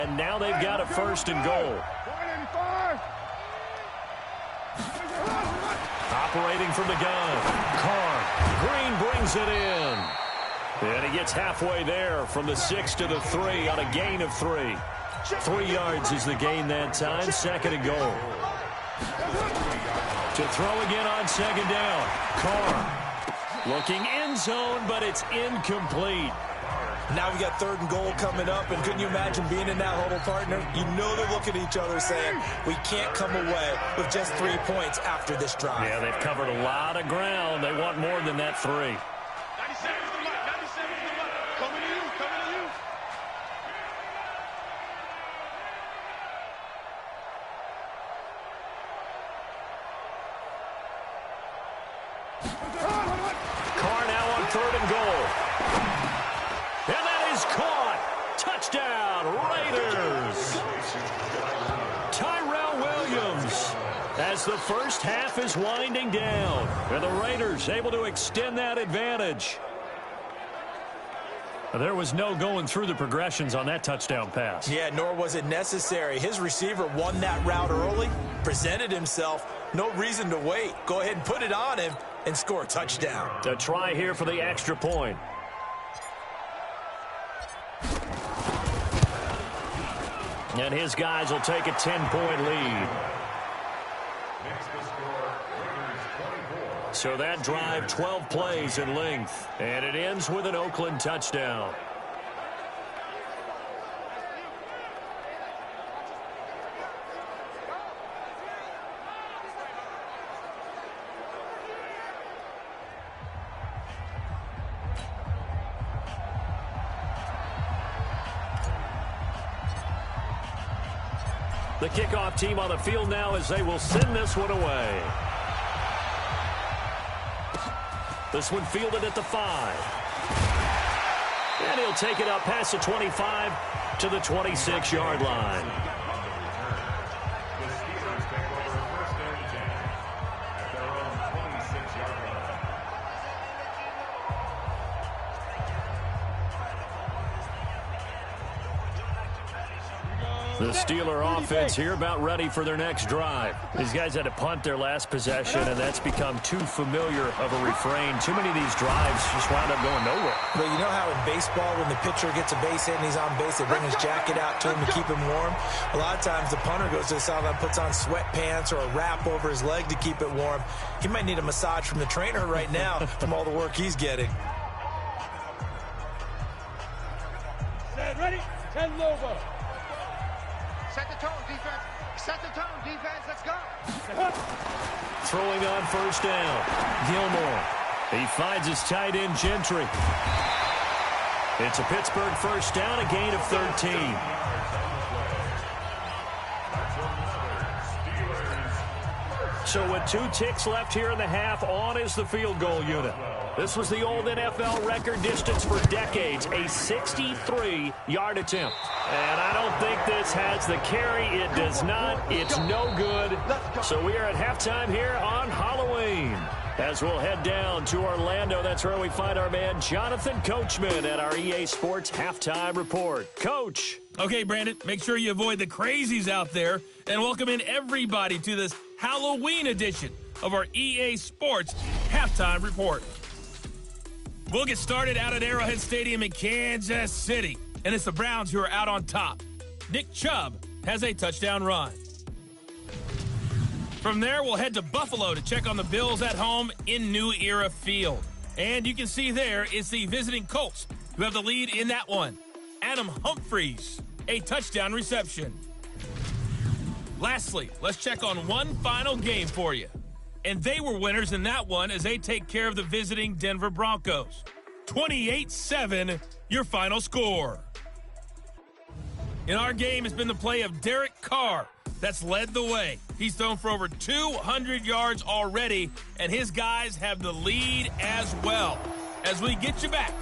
And now they've got a 1st and goal. Operating from the gun. Carr. Green brings it in. And he gets halfway there from the 6 to the 3 on a gain of 3. 3 yards is the gain that time. 2nd and goal. To throw again on 2nd down. Carr. Looking end zone, but it's incomplete. Now we got 3rd and goal coming up, and couldn't you imagine being in that huddle, partner? You know they're looking at each other saying, we can't come away with just 3 points after this drive. Yeah, they've covered a lot of ground. They want more than that 3. 97 is the mic. 97 is the mic. Coming to you. Coming to you. Carr now on 3rd and goal. And that is caught. Touchdown, Raiders. Tyrell Williams as the first half is winding down. And the Raiders able to extend that advantage. There was no going through the progressions on that touchdown pass. Yeah, nor was it necessary. His receiver won that route early, presented himself. No reason to wait. Go ahead and put it on him and score a touchdown. A try here for the extra point. And his guys will take a 10-point lead. So that drive, 12 plays in length. And it ends with an Oakland touchdown. The kickoff team on the field now as they will send this one away. This one fielded at the 5. And he'll take it up past the 25 to the 26-yard line. The Steeler offense here about ready for their next drive. These guys had to punt their last possession, and that's become too familiar of a refrain. Too many of these drives just wound up going nowhere. Well, you know how in baseball, when the pitcher gets a base hit and he's on base, they bring his jacket out to him to keep him warm? A lot of times the punter goes to the sideline, puts on sweatpants or a wrap over his leg to keep it warm. He might need a massage from the trainer right now from all the work he's getting. Set, ready, 10 Lobo. Set the tone, defense. Set the tone, defense. Let's go. Throwing on first down. Gilmore. He finds his tight end, Gentry. It's a Pittsburgh first down, a gain of 13. So with 2 ticks left here in the half, on is the field goal unit. This was the old NFL record distance for decades, a 63-yard attempt. And I don't think this has the carry. It does not. It's no good. So we are at halftime here on Halloween. As we'll head down to Orlando, that's where we find our man Jonathan Coachman at our EA Sports Halftime Report. Coach. Okay, Brandon, make sure you avoid the crazies out there and welcome in everybody to this Halloween edition of our EA Sports Halftime Report. We'll get started out at Arrowhead Stadium in Kansas City, and it's the Browns who are out on top. Nick Chubb has a touchdown run. From there, we'll head to Buffalo to check on the Bills at home in New Era Field. And you can see there it's the visiting Colts who have the lead in that one. Adam Humphries, a touchdown reception. Lastly, let's check on one final game for you. And they were winners in that one as they take care of the visiting Denver Broncos. 28-7, your final score. In our game has been the play of Derek Carr that's led the way. He's thrown for over 200 yards already, and his guys have the lead as well. As we get you back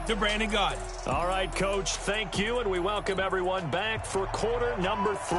to Brandon Gaudin. All right, Coach, thank you, and we welcome everyone back for quarter number 3.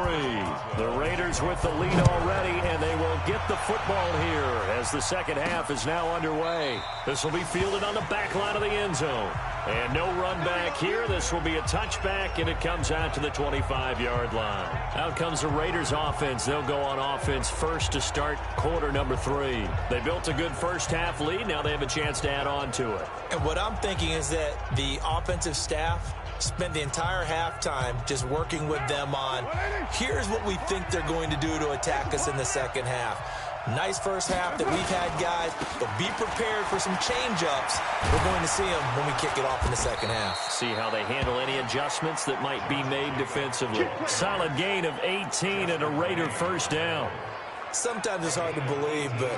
The Raiders with the lead already, and they will get the football here as the second half is now underway. This will be fielded on the back line of the end zone. And no run back here. This will be a touchback, and it comes out to the 25-yard line. Out comes the Raiders offense. They'll go on offense first to start quarter number 3. They built a good first half lead. Now they have a chance to add on to it. And what I'm thinking is that the offensive staff spent the entire halftime just working with them on, here's what we think they're going to do to attack us in the second half. Nice first half that we've had, guys, but be prepared for some change-ups. We're going to see them when we kick it off in the second half. See how they handle any adjustments that might be made defensively. Solid gain of 18 and a Raider first down. Sometimes it's hard to believe, but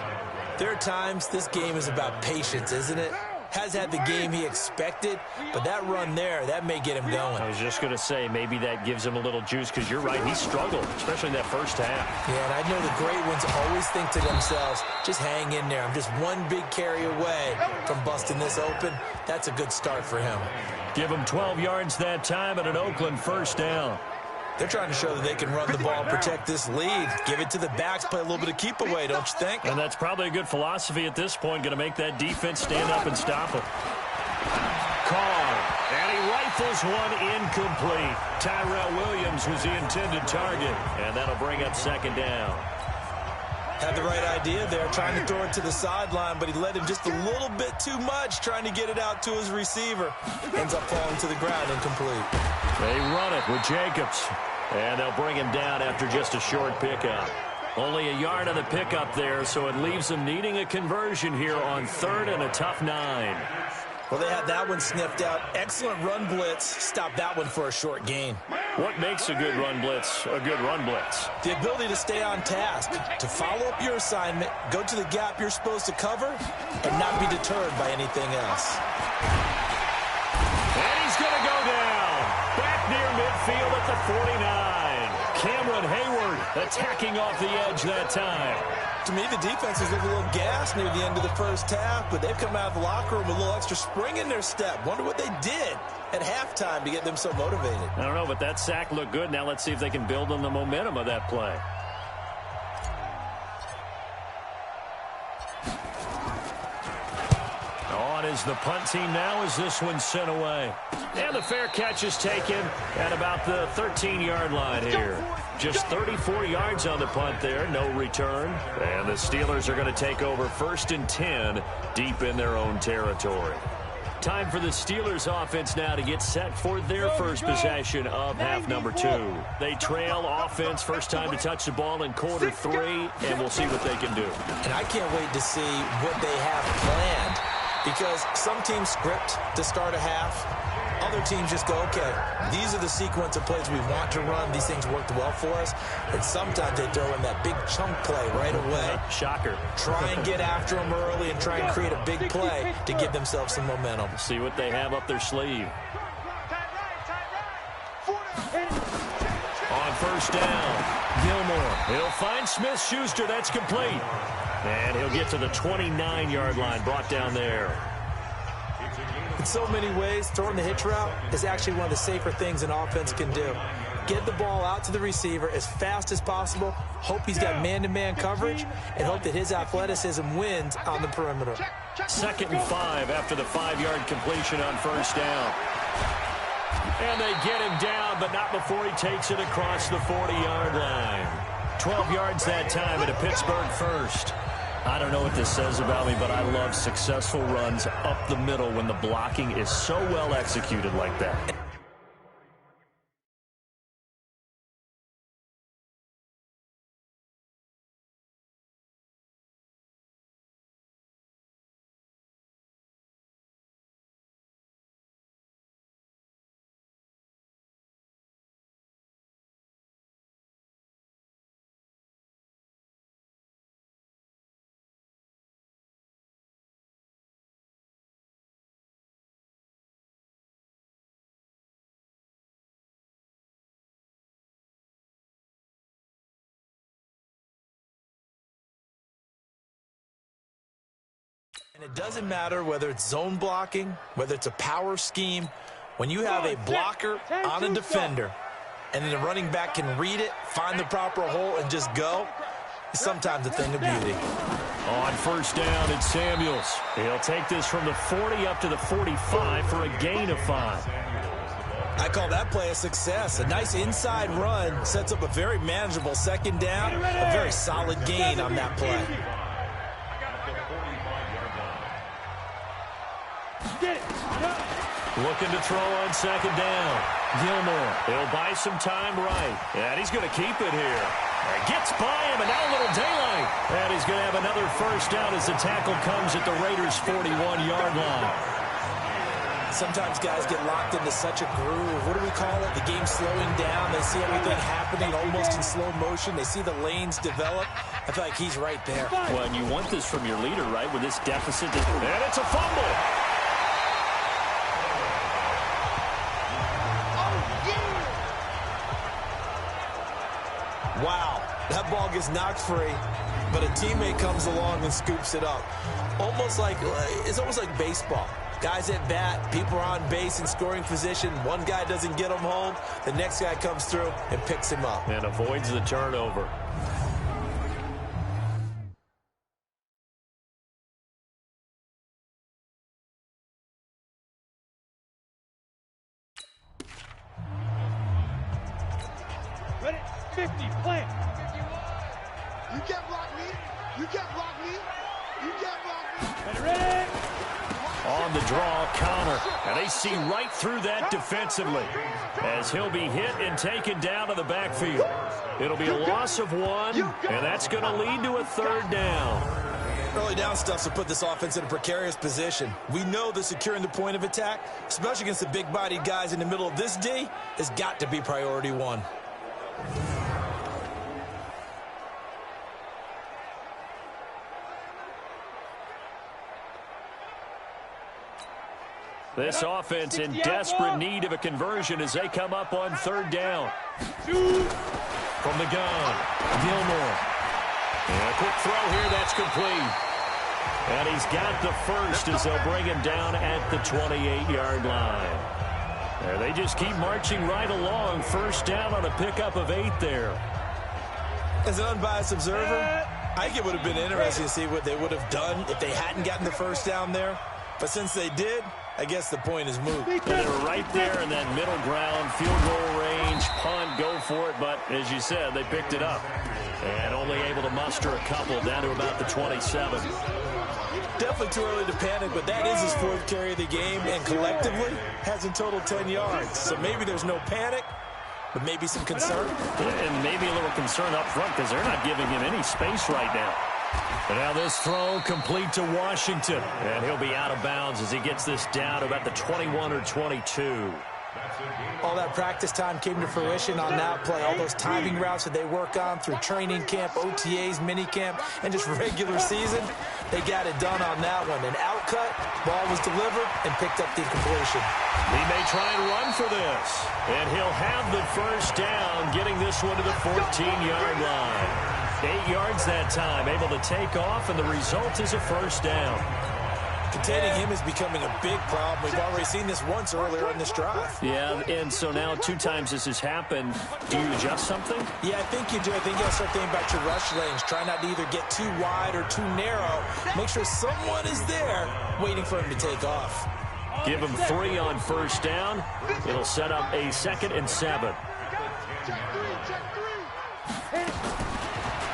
there are times this game is about patience, isn't it? Has had the game he expected, but that run there, that may get him going. I was just going to say, maybe that gives him a little juice, because you're right, he struggled, especially in that first half. Yeah, and I know the great ones always think to themselves, just hang in there. I'm just one big carry away from busting this open. That's a good start for him. Give him 12 yards that time and an Oakland first down. They're trying to show that they can run the ball and protect this lead. Give it to the backs, play a little bit of keep away, don't you think? And that's probably a good philosophy at this point, going to make that defense stand up and stop him. Carr, and he rifles one incomplete. Tyrell Williams was the intended target, and that'll bring up second down. Had the right idea there, trying to throw it to the sideline, but he led him just a little bit too much, trying to get it out to his receiver. Ends up falling to the ground, incomplete. They run it with Jacobs, and they'll bring him down after just a short pickup. Only a yard on the pickup there, so it leaves them needing a conversion here on 3rd and a tough 9. Well, they had that one sniffed out. Excellent run blitz. Stop that one for a short gain. What makes a good run blitz a good run blitz? The ability to stay on task, to follow up your assignment, go to the gap you're supposed to cover, and not be deterred by anything else. And he's going to go down. Back near midfield at the 49. Cameron Hayward attacking off the edge that time. To me, the defense is looking a little gassed near the end of the first half, but they've come out of the locker room with a little extra spring in their step. Wonder what they did at halftime to get them so motivated. I don't know, but that sack looked good. Now let's see if they can build on the momentum of that play. On is the punt team now as this one's sent away. And the fair catch is taken at about the 13-yard line here. Just 34 yards on the punt there, no return. And the Steelers are going to take over 1st and 10 deep in their own territory. Time for the Steelers offense now to get set for their first possession of half number 2. They trail offense, first time to touch the ball in quarter 3, and we'll see what they can do. And I can't wait to see what they have planned, because some teams script to start a half. Other teams just go, okay, these are the sequence of plays we want to run. These things worked well for us. And sometimes they throw in that big chunk play right away. Shocker. Try and get after them early and try and create a big play to give themselves some momentum. See what they have up their sleeve. On first down, Gilmore. He'll find Smith-Schuster. That's complete. And he'll get to the 29-yard line, brought down there. In so many ways, throwing the hitch route is actually one of the safer things an offense can do. Get the ball out to the receiver as fast as possible, hope he's got man-to-man coverage, and hope that his athleticism wins on the perimeter. 2nd and 5 after the 5-yard completion on first down. And they get him down, but not before he takes it across the 40-yard line. 12 yards that time at a Pittsburgh first. I don't know what this says about me, but I love successful runs up the middle when the blocking is so well executed like that. And it doesn't matter whether it's zone blocking, whether it's a power scheme. When you have a blocker on a defender and then the running back can read it, find the proper hole, and just go, it's sometimes a thing of beauty. On first down, it's Samuels. He'll take this from the 40 up to the 45 for a gain of 5. I call that play a success. A nice inside run sets up a very manageable 2nd down, a very solid gain on that play. Looking to throw on 2nd down. Gilmore, he'll buy some time right. And he's going to keep it here. Gets by him, and now a little daylight. And he's going to have another first down as the tackle comes at the Raiders' 41-yard line. Sometimes guys get locked into such a groove. What do we call it? The game slowing down. They see everything happening almost in slow motion. They see the lanes develop. I feel like he's right there. Well, and you want this from your leader, right, with this deficit. And it's a fumble. Wow, that ball gets knocked free, but a teammate comes along and scoops it up. It's almost like baseball. Guys at bat, people are on base in scoring position. One guy doesn't get him home. The next guy comes through and picks him up. And avoids the turnover. Ready? 50, plant. You can't block me. You can't block me. You can't block me. Ready? On on the draw, Connor. And they see right through that defensively as he'll be hit and taken down to the backfield. It'll be a loss of 1, and that's going to lead to a 3rd down. Early down stuff will put this offense in a precarious position. We know that securing the point of attack, especially against the big-bodied guys in the middle of this D, has got to be priority 1. This offense in desperate need of a conversion as they come up on 3rd down. From the gun, Gilmore. And a quick throw here, that's complete. And he's got the first as they'll bring him down at the 28-yard line. There, they just keep marching right along. 1st down on a pickup of 8 there. As an unbiased observer, I think it would have been interesting to see what they would have done if they hadn't gotten the 1st down there. But since they did, I guess the point is moved. And they were right there in that middle ground, field goal range, punt, go for it. But as you said, they picked it up. And only able to muster a couple down to about the 27. Definitely too early to panic, but that is his 4th carry of the game, and collectively has in total 10 yards. So maybe there's no panic, but maybe some concern. And maybe a little concern up front because they're not giving him any space right now. And now this throw complete to Washington. And he'll be out of bounds as he gets this down to about the 21 or 22. All that practice time came to fruition on that play. All those timing routes that they work on through training camp, OTAs, minicamp, and just regular season, they got it done on that one. An outcut, ball was delivered, and picked up the completion. He may try and run for this. And he'll have the 1st down, getting this one to the 14-yard line. 8 yards that time, able to take off, and the result is a 1st down. Containing him is becoming a big problem. We've already seen this once earlier in this drive. Yeah, and so now 2 times this has happened. Do you adjust something? Yeah, I think you do. I think you got to start thinking about your rush lanes. Try not to either get too wide or too narrow. Make sure someone is there waiting for him to take off. Give him 3 on 1st down. It'll set up a 2nd and 7.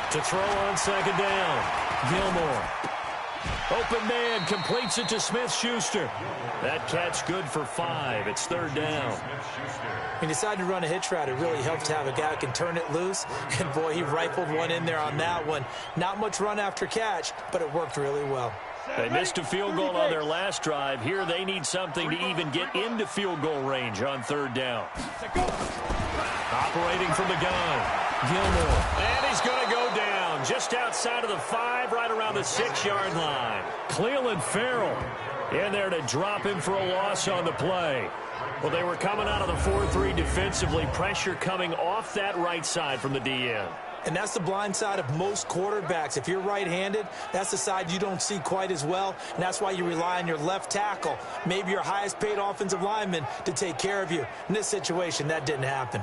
To throw on 2nd down, Gilmore. Open man, completes it to Smith-Schuster. That catch good for 5. It's 3rd down. He decided to run a hitch route. It really helps to have a guy who can turn it loose. And, boy, he rifled one in there on that one. Not much run after catch, but it worked really well. They missed a field goal on their last drive. Here they need something to even get into field goal range on 3rd down. Operating from the gun, Gilmore. And he's going to go down just outside of the 5, right around the 6-yard line. Cleveland Farrell in there to drop him for a loss on the play. Well, they were coming out of the 4-3 defensively. Pressure coming off that right side from the DN. And that's the blind side of most quarterbacks. If you're right-handed, that's the side you don't see quite as well, and that's why you rely on your left tackle, maybe your highest-paid offensive lineman, to take care of you. In this situation, that didn't happen.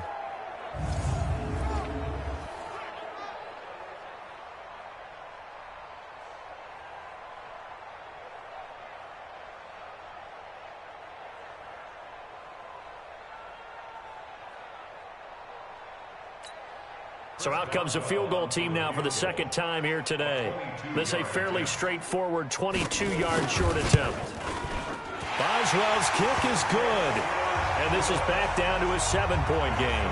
So out comes a field goal team now for the 2nd time here today. This is a fairly straightforward 22-yard short attempt. Boswell's kick is good. And this is back down to a 7-point game.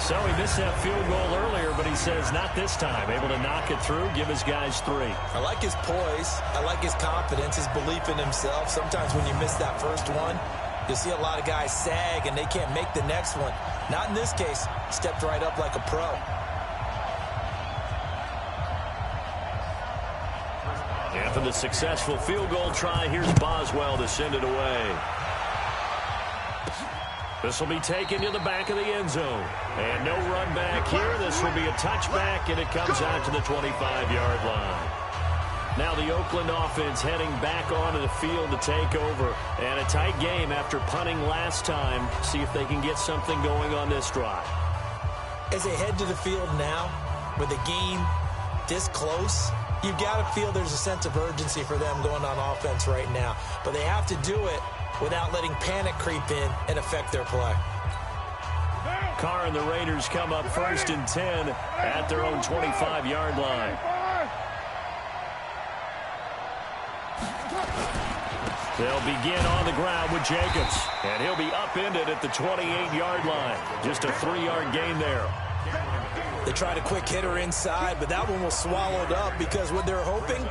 So he missed that field goal earlier, but he says not this time. Able to knock it through, give his guys 3. I like his poise. I like his confidence, his belief in himself. Sometimes when you miss that first one, you'll see a lot of guys sag and they can't make the next one. Not in this case. Stepped right up like a pro. After the successful field goal try, here's Boswell to send it away. This will be taken to the back of the end zone. And no run back here. This will be a touchback, and it comes out to the 25-yard line. Now the Oakland offense heading back onto the field to take over. And a tight game after punting last time. See if they can get something going on this drive. As they head to the field now, with the game this close, you've got to feel there's a sense of urgency for them going on offense right now. But they have to do it without letting panic creep in and affect their play. Carr and the Raiders come up 1st and 10 at their own 25-yard line. They'll begin on the ground with Jacobs. And he'll be upended at the 28-yard line. Just a 3-yard gain there. They tried a quick hitter inside, but that one was swallowed up because what they're hoping,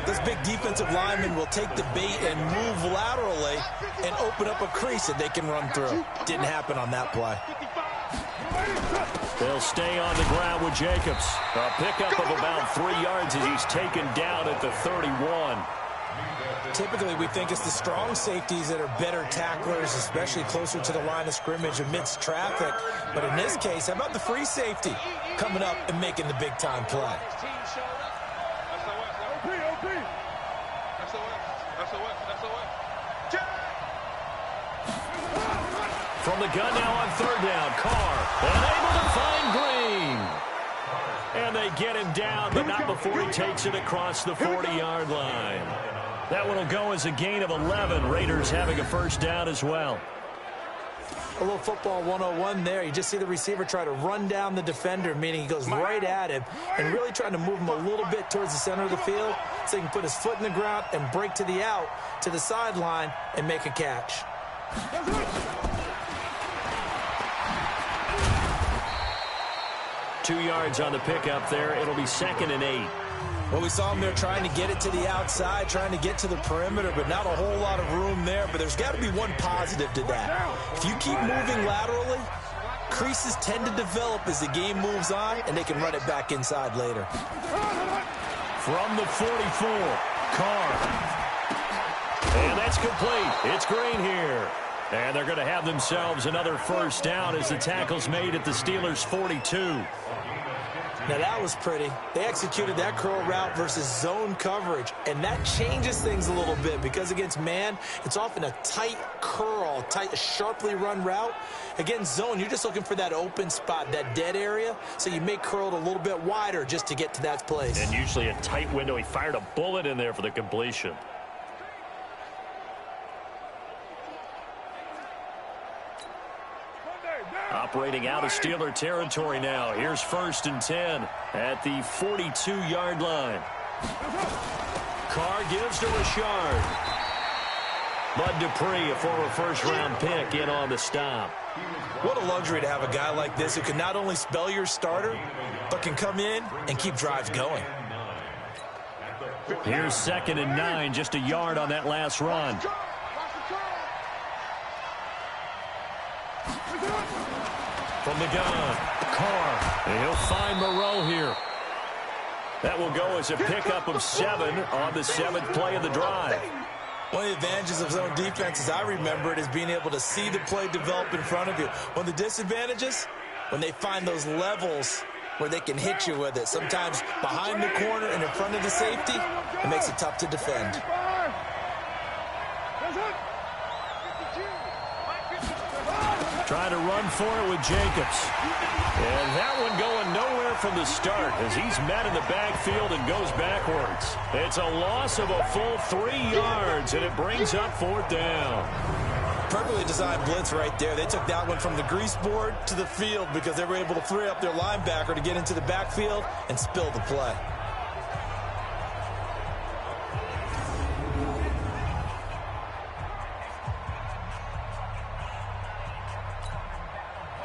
this big defensive lineman will take the bait and move laterally and open up a crease that they can run through. Didn't happen on that play. They'll stay on the ground with Jacobs. A pickup of about 3 yards as he's taken down at the 31. Typically, we think it's the strong safeties that are better tacklers, especially closer to the line of scrimmage amidst traffic. But in this case, how about the free safety coming up and making the big-time play? From the gun now on 3rd down, Carr unable to find Green. And they get him down, but not before he takes it across the 40-yard line. That one will go as a gain of 11. Raiders having a first down as well. A little football 101 there. You just see the receiver try to run down the defender, meaning he goes right at him and really trying to move him a little bit towards the center of the field so he can put his foot in the ground and break to the out, to the sideline, and make a catch. Two yards on the pickup there. It'll be 2nd and 8. Well, we saw him there trying to get it to the outside, trying to get to the perimeter, but not a whole lot of room there. But there's got to be one positive to that. If you keep moving laterally, creases tend to develop as the game moves on, and they can run it back inside later. From the 44, Carr. And that's complete. It's Green here. And they're going to have themselves another first down as the tackle's made at the Steelers' 42. Now, that was pretty. They executed that curl route versus zone coverage, and that changes things a little bit because against man, it's often a tight curl, tight, sharply run route. Against zone, you're just looking for that open spot, that dead area, so you make curl a little bit wider just to get to that place. And usually a tight window. He fired a bullet in there for the completion. Operating out of Steeler territory now. Here's 1st and 10 at the 42-yard line. Carr gives to Richard. Bud Dupree, a former first-round pick, in on the stop. What a luxury to have a guy like this who can not only spell your starter, but can come in and keep drives going. Here's 2nd and 9, just a yard on that last run. From the gun, Carr. And he'll find Moreau here. That will go as a pickup of 7 on the 7th play of the drive. One of the advantages of zone defense, as I remember it, is being able to see the play develop in front of you. One of the disadvantages, when they find those levels where they can hit you with it. Sometimes behind the corner and in front of the safety, it makes it tough to defend. Trying to run for it with Jacobs. And that one going nowhere from the start as he's met in the backfield and goes backwards. It's a loss of a full 3 yards, and it brings up 4th down. Perfectly designed blitz right there. They took that one from the grease board to the field because they were able to free up their linebacker to get into the backfield and spill the play.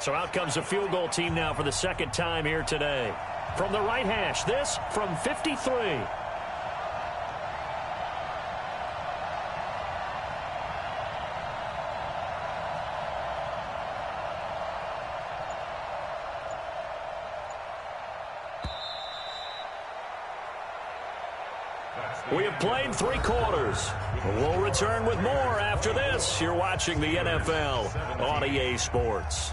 So out comes a field goal team now for the 2nd time here today. From the right hash, this from 53. We have played 3 quarters. We'll return with more after this. You're watching the NFL on EA Sports.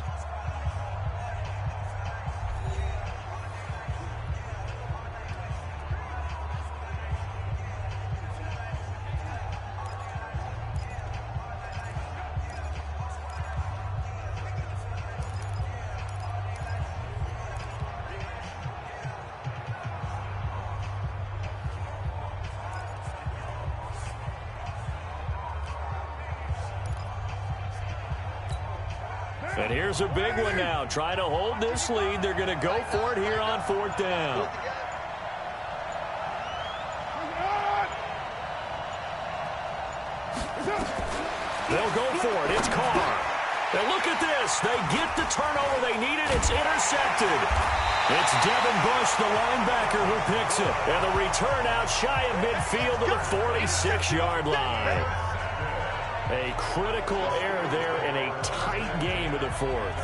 And here's a big one now. Trying to hold this lead. They're going to go for it here on 4th down. They'll go for it. It's Carr. And look at this. They get the turnover they needed. It's intercepted. It's Devin Bush, the linebacker, who picks it. And the return out shy of midfield to the 46-yard line. A critical error there in a tight game of the fourth.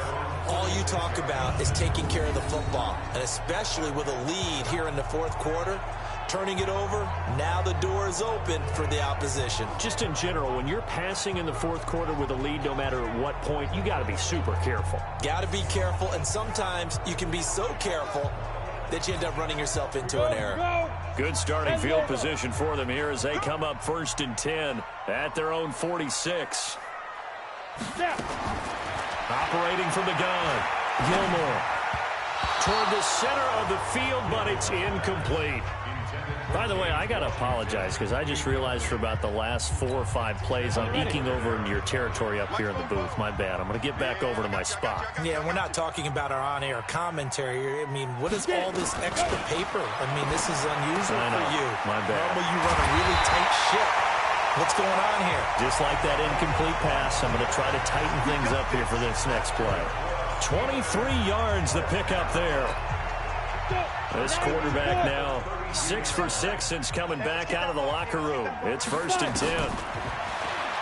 All you talk about is taking care of the football, and especially with a lead here in the fourth quarter. Turning it over, now the door is open for the opposition. Just in general, when you're passing in the fourth quarter with a lead, no matter at what point, you got to be super careful. Got to be careful, and sometimes you can be so careful that you end up running yourself into an error. Good starting field position for them here as they come up 1st and 10 at their own 46. Operating from the gun, Gilmore. Toward the center of the field, but it's incomplete. By the way, I got to apologize because I just realized for about the last 4 or 5 plays I'm eking over into your territory up here in the booth. My bad. I'm going to get back over to my spot. Yeah, we're not talking about our on-air commentary. I mean, what is all this extra paper? I mean, this is unusual for you. My bad. Normally you run a really tight ship. What's going on here? Just like that incomplete pass, I'm going to try to tighten things up here for this next play. 23 yards the pickup there. This quarterback now 6 for 6 since coming back out of the locker room. It's 1st and 10.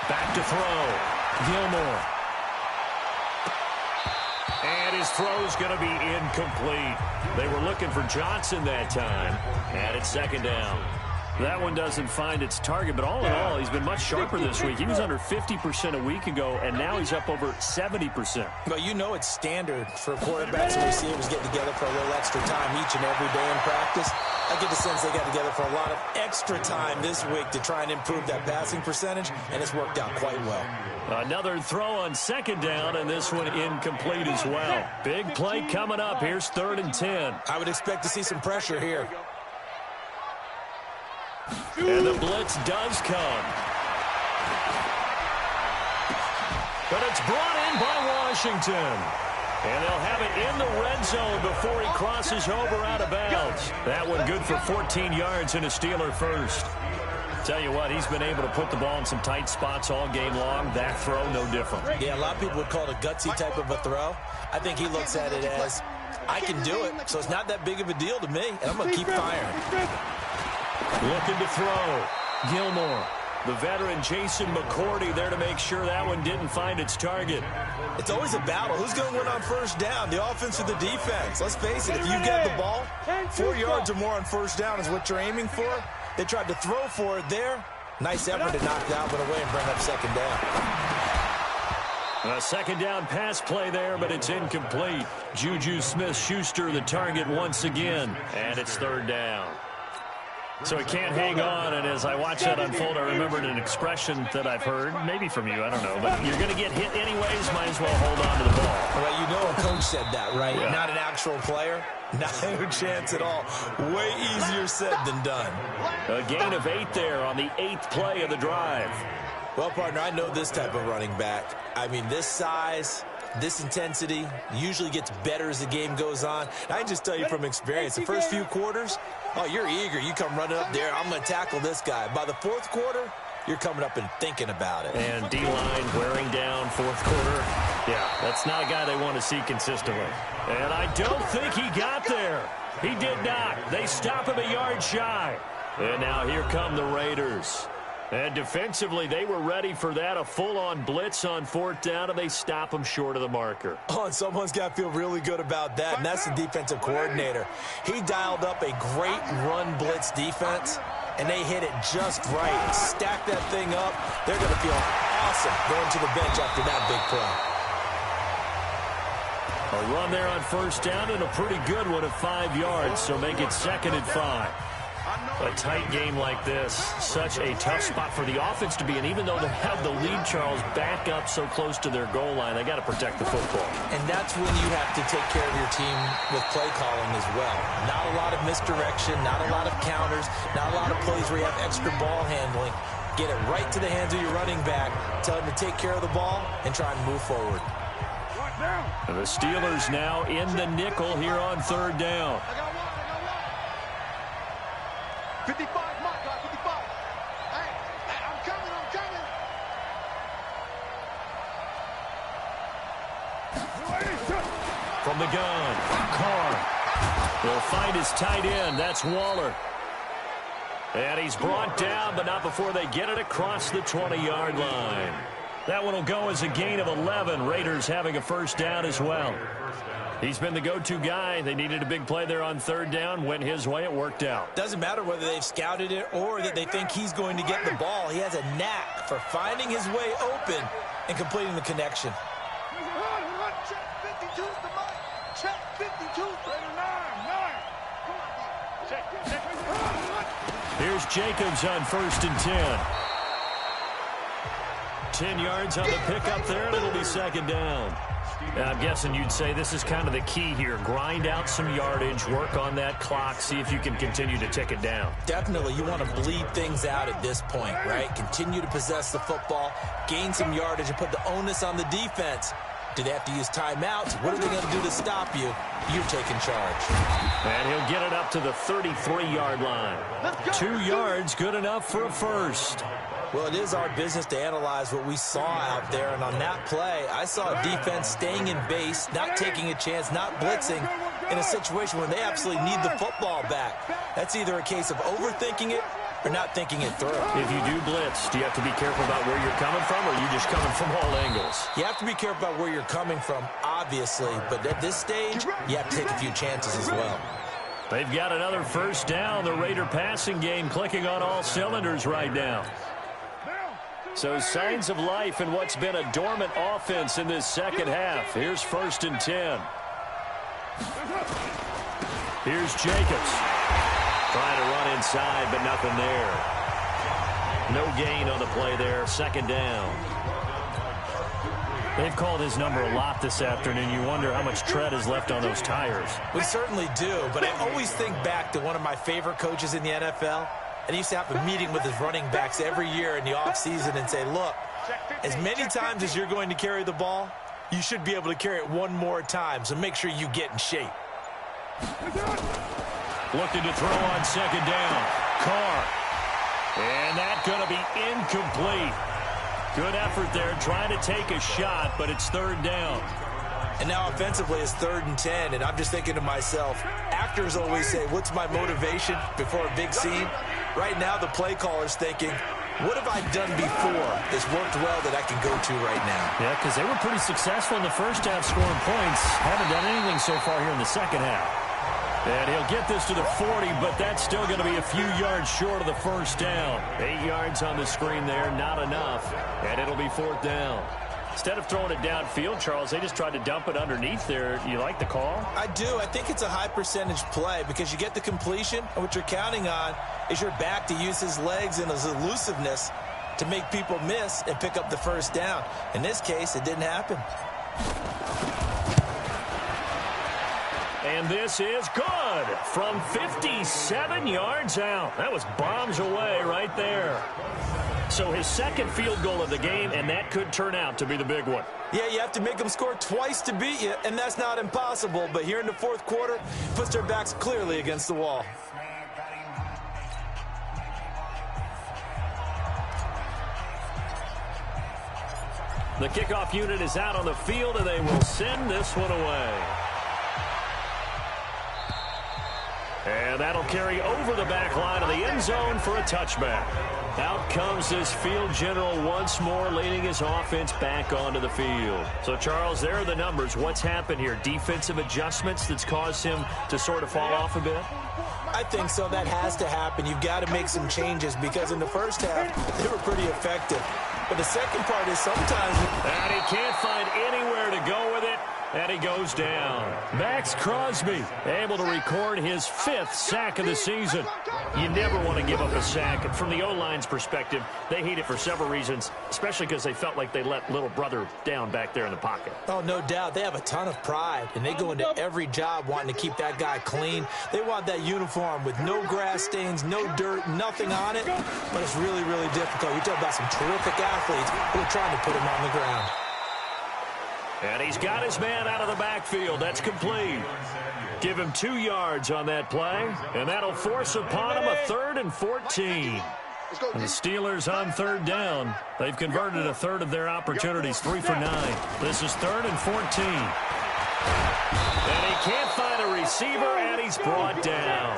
Back to throw. Gilmore. And his throw's going to be incomplete. They were looking for Johnson that time. And it's 2nd down. That one doesn't find its target, but all in all, he's been much sharper this week. He was under 50% a week ago, and now he's up over 70%. Well, you know it's standard for quarterbacks and receivers getting together for a little extra time each and every day in practice. I get the sense they got together for a lot of extra time this week to try and improve that passing percentage, and it's worked out quite well. Another throw on 2nd down, and this one incomplete as well. Big play coming up. Here's 3rd and 10. I would expect to see some pressure here. And the blitz does come. But it's brought in by Washington. And they'll have it in the red zone before he crosses over out of bounds. That one good for 14 yards and a Steeler first. Tell you what, he's been able to put the ball in some tight spots all game long. That throw, no different. Yeah, a lot of people would call it a gutsy type of a throw. I think he looks at it as, I can do it, so it's not that big of a deal to me, and I'm going to keep firing. Looking to throw. Gilmore. The veteran Jason McCourty there to make sure that one didn't find its target. It's always a battle. Who's going to win on 1st down, the offense or the defense? Let's face it, if you get the ball, 4 yards or more on 1st down is what you're aiming for. They tried to throw for it there. Nice effort to knock that one away and bring up 2nd down. A 2nd down pass play there, but it's incomplete. Juju Smith-Schuster the target once again, and it's 3rd down. So he can't hang on, and as I watch that unfold, I remembered an expression that I've heard, maybe from you, I don't know, but you're going to get hit anyways, might as well hold on to the ball. Well, you know a coach said that, right? Yeah. Not an actual player. No chance at all. Way easier said than done. A gain of 8 there on the 8th play of the drive. Well, partner, I know this type of running back. I mean, this size, this intensity usually gets better as the game goes on. I can just tell you from experience, the first few quarters, oh, you're eager. You come running up there, I'm going to tackle this guy. By the 4th quarter, you're coming up and thinking about it. And D-line wearing down 4th quarter. Yeah, that's not a guy they want to see consistently. And I don't think he got there. He did not. They stop him a yard shy. And now here come the Raiders. And defensively, they were ready for that, a full-on blitz on 4th down, and they stop them short of the marker. Oh, and someone's got to feel really good about that, and that's the defensive coordinator. He dialed up a great run blitz defense, and they hit it just right. Stack that thing up. They're going to feel awesome going to the bench after that big play. A run there on 1st down, and a pretty good one at 5 yards, so make it 2nd and 5. A tight game like this, such a tough spot for the offense to be in. Even though they have the lead, Charles, back up so close to their goal line, they got to protect the football. And that's when you have to take care of your team with play calling as well. Not a lot of misdirection, not a lot of counters, not a lot of plays where you have extra ball handling. Get it right to the hands of your running back, tell him to take care of the ball, and try and move forward. And the Steelers now in the nickel here on 3rd down. 55, Mike, 55. Hey, I'm coming. From the gun, Carr will find his tight end. That's Waller. And he's brought down, but not before they get it across the 20-yard line. That one will go as a gain of 11. Raiders having a first down as well. He's been the go-to guy. They needed a big play there on third down. Went his way. It worked out. Doesn't matter whether they've scouted it or that they think he's going to get the ball. He has a knack for finding his way open and completing the connection. Check 52's the mic. Check 52's the 9. Here's Jacobs on 1st and 10. 10 yards on the pickup there, and it'll be second down. Now, I'm guessing you'd say this is kind of the key here. Grind out some yardage, work on that clock, see if you can continue to tick it down. Definitely, you want to bleed things out at this point, right? Continue to possess the football, gain some yardage, and put the onus on the defense. Do they have to use timeouts? What are they going to do to stop you? You're taking charge. And he'll get it up to the 33-yard line. 2 yards, good enough for a first. Well, it is our business to analyze what we saw out there, and on that play, I saw a defense staying in base, not taking a chance, not blitzing, in a situation where they absolutely need the football back. That's either a case of overthinking it or not thinking it through. If you do blitz, do you have to be careful about where you're coming from, or are you just coming from all angles? You have to be careful about where you're coming from, obviously, but at this stage, you have to take a few chances as well. They've got another first down. The Raider passing game clicking on all cylinders right now. So signs of life in what's been a dormant offense in this second half. Here's 1st and 10. Here's Jacobs. Trying to run inside, but nothing there. No gain on the play there. Second down. They've called his number a lot this afternoon. You wonder how much tread is left on those tires. We certainly do, but I always think back to one of my favorite coaches in the NFL. And he used to have a meeting with his running backs every year in the offseason and say, look, as many times as you're going to carry the ball, you should be able to carry it one more time, so make sure you get in shape. Looking to throw on second down. Carr. And that's going to be incomplete. Good effort there, trying to take a shot, but it's third down. And now offensively it's 3rd and 10, and I'm just thinking to myself, actors always say, what's my motivation before a big scene? Right now the play caller's thinking, what have I done before that's worked well that I can go to right now? Yeah, because they were pretty successful in the first half scoring points. Haven't done anything so far here in the second half. And he'll get this to the 40, but that's still going to be a few yards short of the first down. 8 yards on the screen there, not enough. And it'll be 4th down. Instead of throwing it downfield, Charles, they just tried to dump it underneath there. You like the call? I do. I think it's a high-percentage play because you get the completion, and what you're counting on is your back to use his legs and his elusiveness to make people miss and pick up the first down. In this case, it didn't happen. And this is good from 57 yards out. That was bombs away right there. So his second field goal of the game, and that could turn out to be the big one. Yeah, you have to make them score twice to beat you, and that's not impossible. But here in the 4th quarter, puts their backs clearly against the wall. The kickoff unit is out on the field, and they will send this one away. And that'll carry over the back line of the end zone for a touchback. Out comes this field general once more, leading his offense back onto the field. So, Charles, there are the numbers. What's happened here? Defensive adjustments that's caused him to sort of fall off a bit? I think so. That has to happen. You've got to make some changes because in the first half, they were pretty effective. But the second part is sometimes... And he can't find anywhere to go with it. And he goes down. Max Crosby able to record his 5th sack of the season. You never want to give up a sack. And from the O-line's perspective, they hate it for several reasons, especially because they felt like they let little brother down back there in the pocket. Oh, no doubt. They have a ton of pride, and they go into every job wanting to keep that guy clean. They want that uniform with no grass stains, no dirt, nothing on it. But it's really, really difficult. You're talking about some terrific athletes who are trying to put him on the ground. And he's got his man out of the backfield. That's complete. Give him 2 yards on that play, and that'll force upon him a 3rd and 14. And the Steelers on 3rd down. They've converted a third of their opportunities, 3 for 9. This is 3rd and 14. And he can't find a receiver, and he's brought down.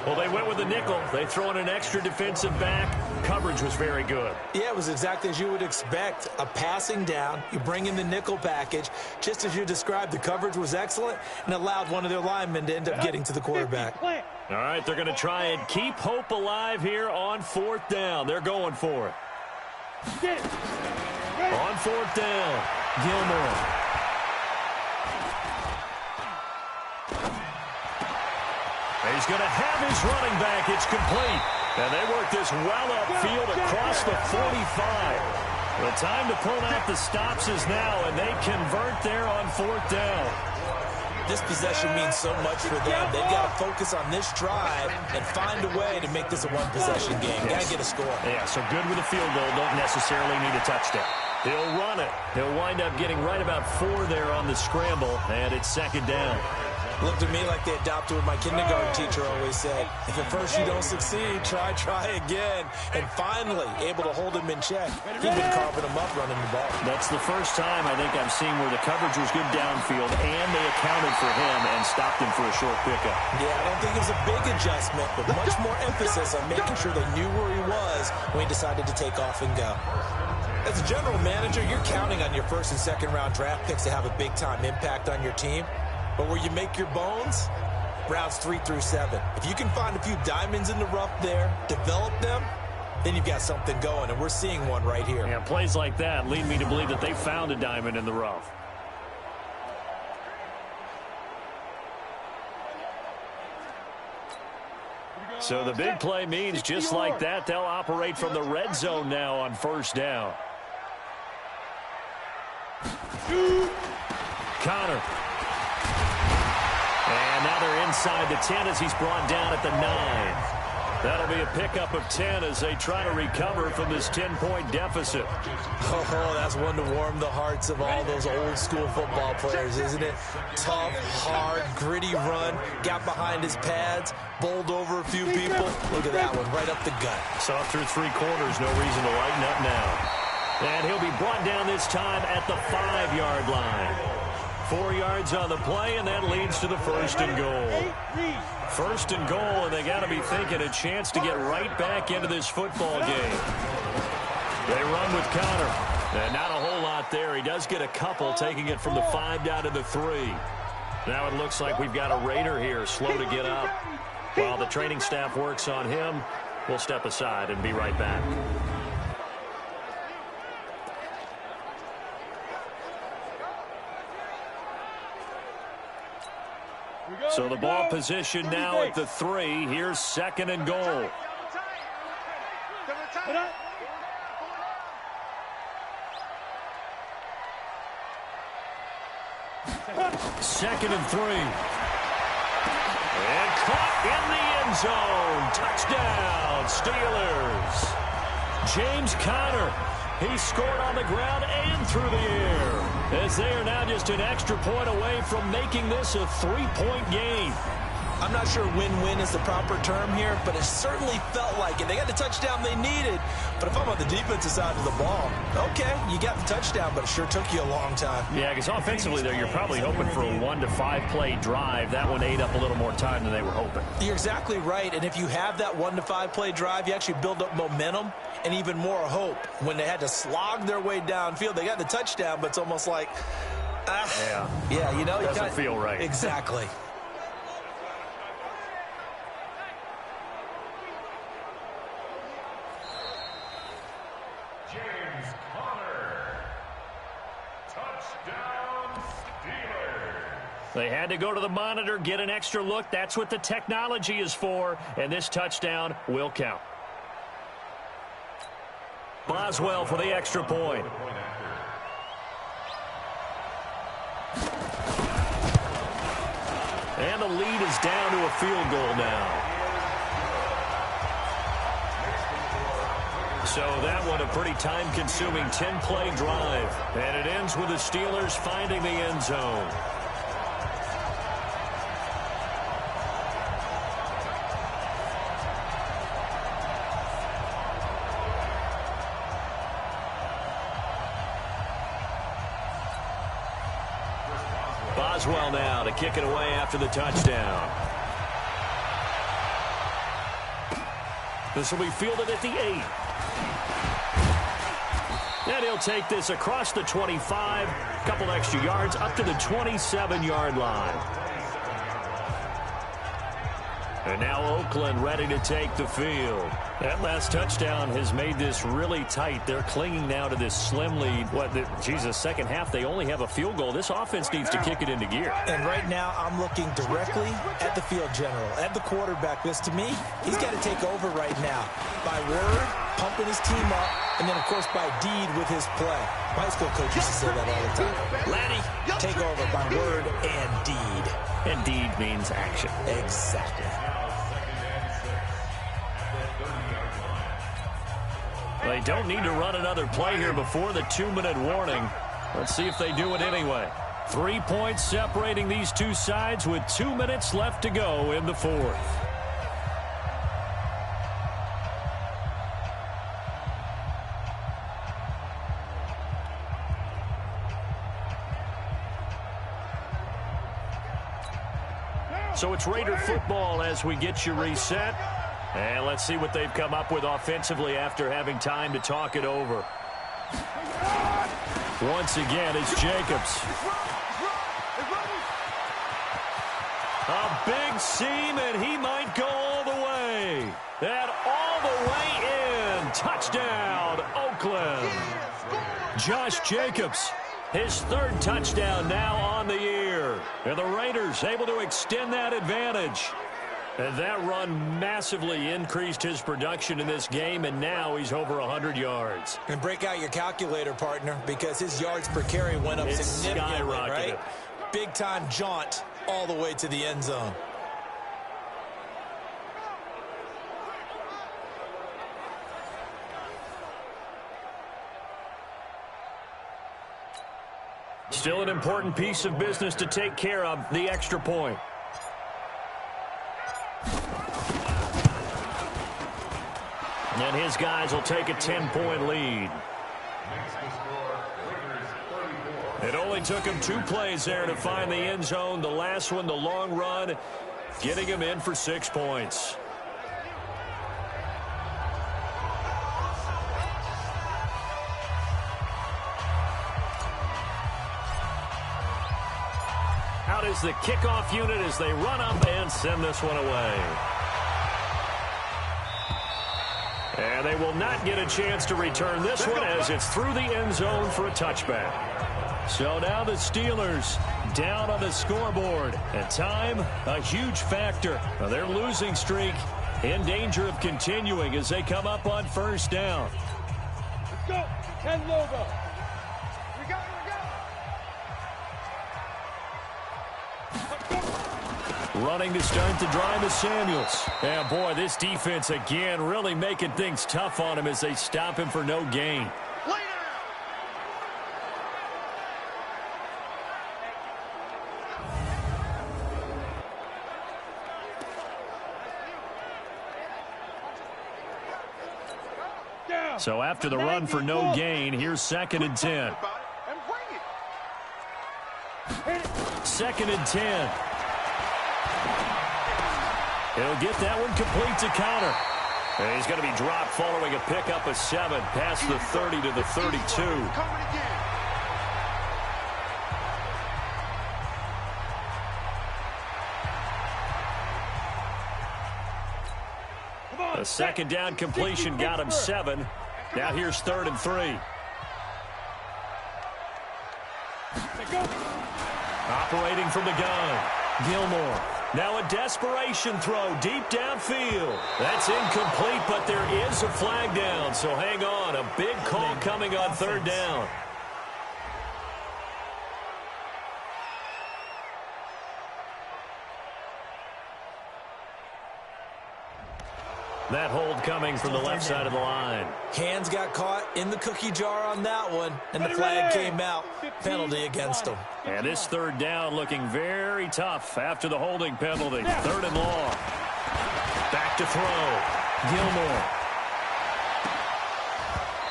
Well, they went with the nickel. They throw in an extra defensive back. Coverage was very good. Yeah, it was exactly as you would expect. A passing down. You bring in the nickel package. Just as you described, the coverage was excellent and allowed one of their linemen to end up getting to the quarterback. All right, they're going to try and keep hope alive here on 4th down. They're going for it. On 4th down, Gilmore. He's going to have his running back. It's complete. And they work this well upfield across the 45. The time to pull out the stops is now, and they convert there on 4th down. This possession means so much for them. They've got to focus on this drive and find a way to make this a one-possession game. Got to get a score. Yeah, so good with a field goal. Don't necessarily need a touchdown. He'll run it. He'll wind up getting right about 4 there on the scramble, and it's 2nd down. Looked to me like they adopted what my kindergarten teacher always said. If at first you don't succeed, try again. And finally, able to hold him in check. He'd been carving him up running the ball. That's the first time I think I've seen where the coverage was good downfield, and they accounted for him and stopped him for a short pickup. Yeah, I don't think it was a big adjustment, but much more emphasis on making sure they knew where he was when he decided to take off and go. As a general manager, you're counting on your 1st and 2nd round draft picks to have a big-time impact on your team. But where you make your bones, rounds 3 through 7. If you can find a few diamonds in the rough there, develop them, then you've got something going, and we're seeing one right here. Yeah, plays like that lead me to believe that they found a diamond in the rough. So the big play means just like that, they'll operate from the red zone now on 1st down. Connor. And now they're inside the 10 as he's brought down at the 9. That'll be a pickup of 10 as they try to recover from this 10-point deficit. Oh, that's one to warm the hearts of all those old-school football players, isn't it? Tough, hard, gritty run, got behind his pads, bowled over a few people. Look at that one, right up the gut. Saw through 3 quarters, no reason to lighten up now. And he'll be brought down this time at the 5-yard line. 4 yards on the play, and that leads to the 1st and goal. 1st and goal, and they got to be thinking a chance to get right back into this football game. They run with Connor, and not a whole lot there. He does get a couple, taking it from the 5 down to the 3. Now it looks like we've got a Raider here, slow to get up. While the training staff works on him, we'll step aside and be right back. So the ball position now at the 3. Here's 2nd and goal. 2nd and 3. And caught in the end zone. Touchdown, Steelers. James Conner. He scored on the ground and through the air, as they are now just an extra point away from making this a 3-point game. I'm not sure win-win is the proper term here, but it certainly felt like it. They got the touchdown they needed, but if I'm on the defensive side of the ball, okay, you got the touchdown, but it sure took you a long time. Yeah, because offensively there, you're probably hoping for a 1 to 5 play drive. That one ate up a little more time than they were hoping. You're exactly right, and if you have that 1 to 5 play drive, you actually build up momentum and even more hope. When they had to slog their way downfield, they got the touchdown, but it's almost like, yeah, you know, doesn't feel right. Exactly. James Conner. Touchdown, Steelers. They had to go to the monitor, get an extra look. That's what the technology is for, and this touchdown will count. Boswell for the extra point. And the lead is down to a field goal now. So that one a pretty time-consuming 10-play drive. And it ends with the Steelers finding the end zone. Boswell now to kick it away after the touchdown. This will be fielded at the 8. And he'll take this across the 25, a couple extra yards up to the 27-yard line. And now Oakland ready to take the field. That last touchdown has made this really tight. They're clinging now to this slim lead. Second half, they only have a field goal. This offense needs to kick it into gear. And right now, I'm looking directly at the field general, at the quarterback. Because to me, he's got to take over right now. By word, pumping his team up, and then, of course, by deed with his play. My school coach used to say that all the time. Laddie, take over by word and deed. And deed means action. Exactly. They don't need to run another play here before the 2-minute warning. Let's see if they do it anyway. 3 points separating these two sides with 2 minutes left to go in the fourth. So it's Raider football as we get you reset. And let's see what they've come up with offensively after having time to talk it over. Once again, it's Jacobs. A big seam, and he might go all the way. And all the way in. Touchdown, Oakland. Josh Jacobs, his third touchdown now on the year. And the Raiders able to extend that advantage. And that run massively increased his production in this game, and now he's over 100 yards. And break out your calculator, partner, because his yards per carry went up significantly, right? Big-time jaunt all the way to the end zone. Still an important piece of business to take care of, the extra point. And his guys will take a 10-point lead. It only took him 2 plays there to find the end zone. The last one, the long run, getting him in for 6 points. Out is the kickoff unit as they run up and send this one away. And they will not get a chance to return this one as it's through the end zone for a touchback. So now the Steelers down on the scoreboard. And time, a huge factor. Now their losing streak in danger of continuing as they come up on first down. Let's go. 10 logo. We go. Running to start the drive is Samuels. And boy, this defense again really making things tough on him as they stop him for no gain. So after the run for no gain, here's 2nd and 10. 2nd and 10. He'll get that one complete to counter. And he's going to be dropped following a pickup of 7 past the 30 to the 32. A second down completion got him 7. Now here's 3rd and 3. Operating from the gun, Gilmore. Now a desperation throw deep downfield. That's incomplete, but there is a flag down, so hang on. A big call coming on 3rd down. That hold coming from the left side of the line. Hands got caught in the cookie jar on that one, and the flag came out. Penalty against him. And this 3rd down looking very tough after the holding penalty. 3rd and long. Back to throw. Gilmore.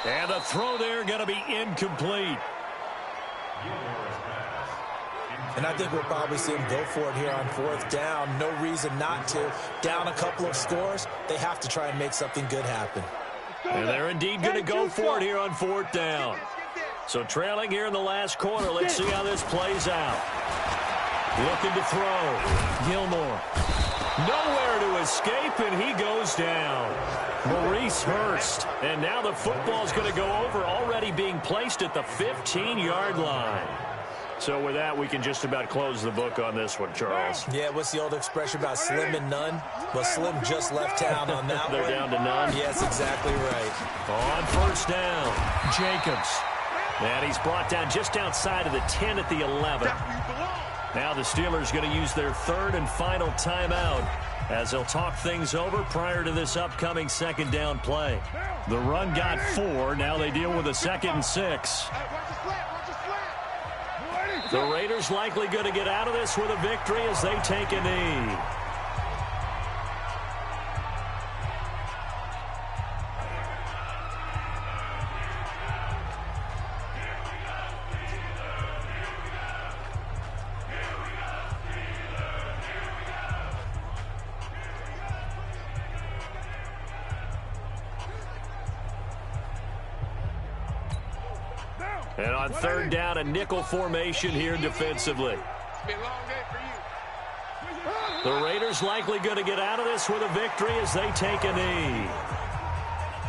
And the throw there going to be incomplete. And I think we'll probably see them go for it here on 4th down. No reason not to. Down a couple of scores, they have to try and make something good happen. And they're indeed going to go for it here on 4th down. So trailing here in the last quarter. Let's see how this plays out. Looking to throw. Gilmore. Nowhere to escape, and he goes down. Maurice Hurst. And now the football's going to go over, already being placed at the 15-yard line. So with that, we can just about close the book on this one, Charles. Yeah, what's the old expression about slim and none? Well, Slim just left town on that They're one. down to none. Yes, exactly right. On 1st down, Jacobs. And he's brought down just outside of the 10 at the 11. Now the Steelers going to use their 3rd and final timeout as they'll talk things over prior to this upcoming 2nd down play. The run got 4. Now they deal with a 2nd and 6. The Raiders likely going to get out of this with a victory as they take a knee. And on 3rd down, a nickel formation here defensively. The Raiders likely going to get out of this with a victory as they take a knee.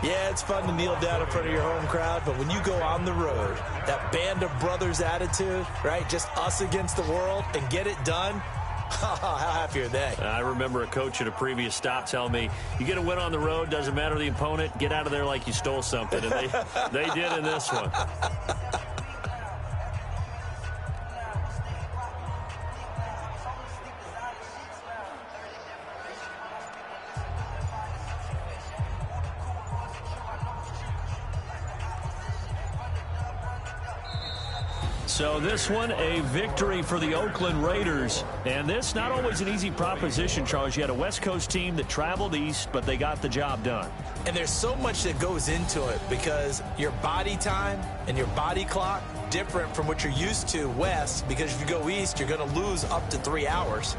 Yeah, it's fun to kneel down in front of your home crowd, but when you go on the road, that band of brothers attitude, right, just us against the world, and get it done, how happy are they? I remember a coach at a previous stop telling me, you get a win on the road, doesn't matter the opponent, get out of there like you stole something. And they did in this one. So this one, a victory for the Oakland Raiders. And this, not always an easy proposition, Charles. You had a West Coast team that traveled east, but they got the job done. And there's so much that goes into it because your body time and your body clock different from what you're used to west, because if you go east, you're going to lose up to 3 hours,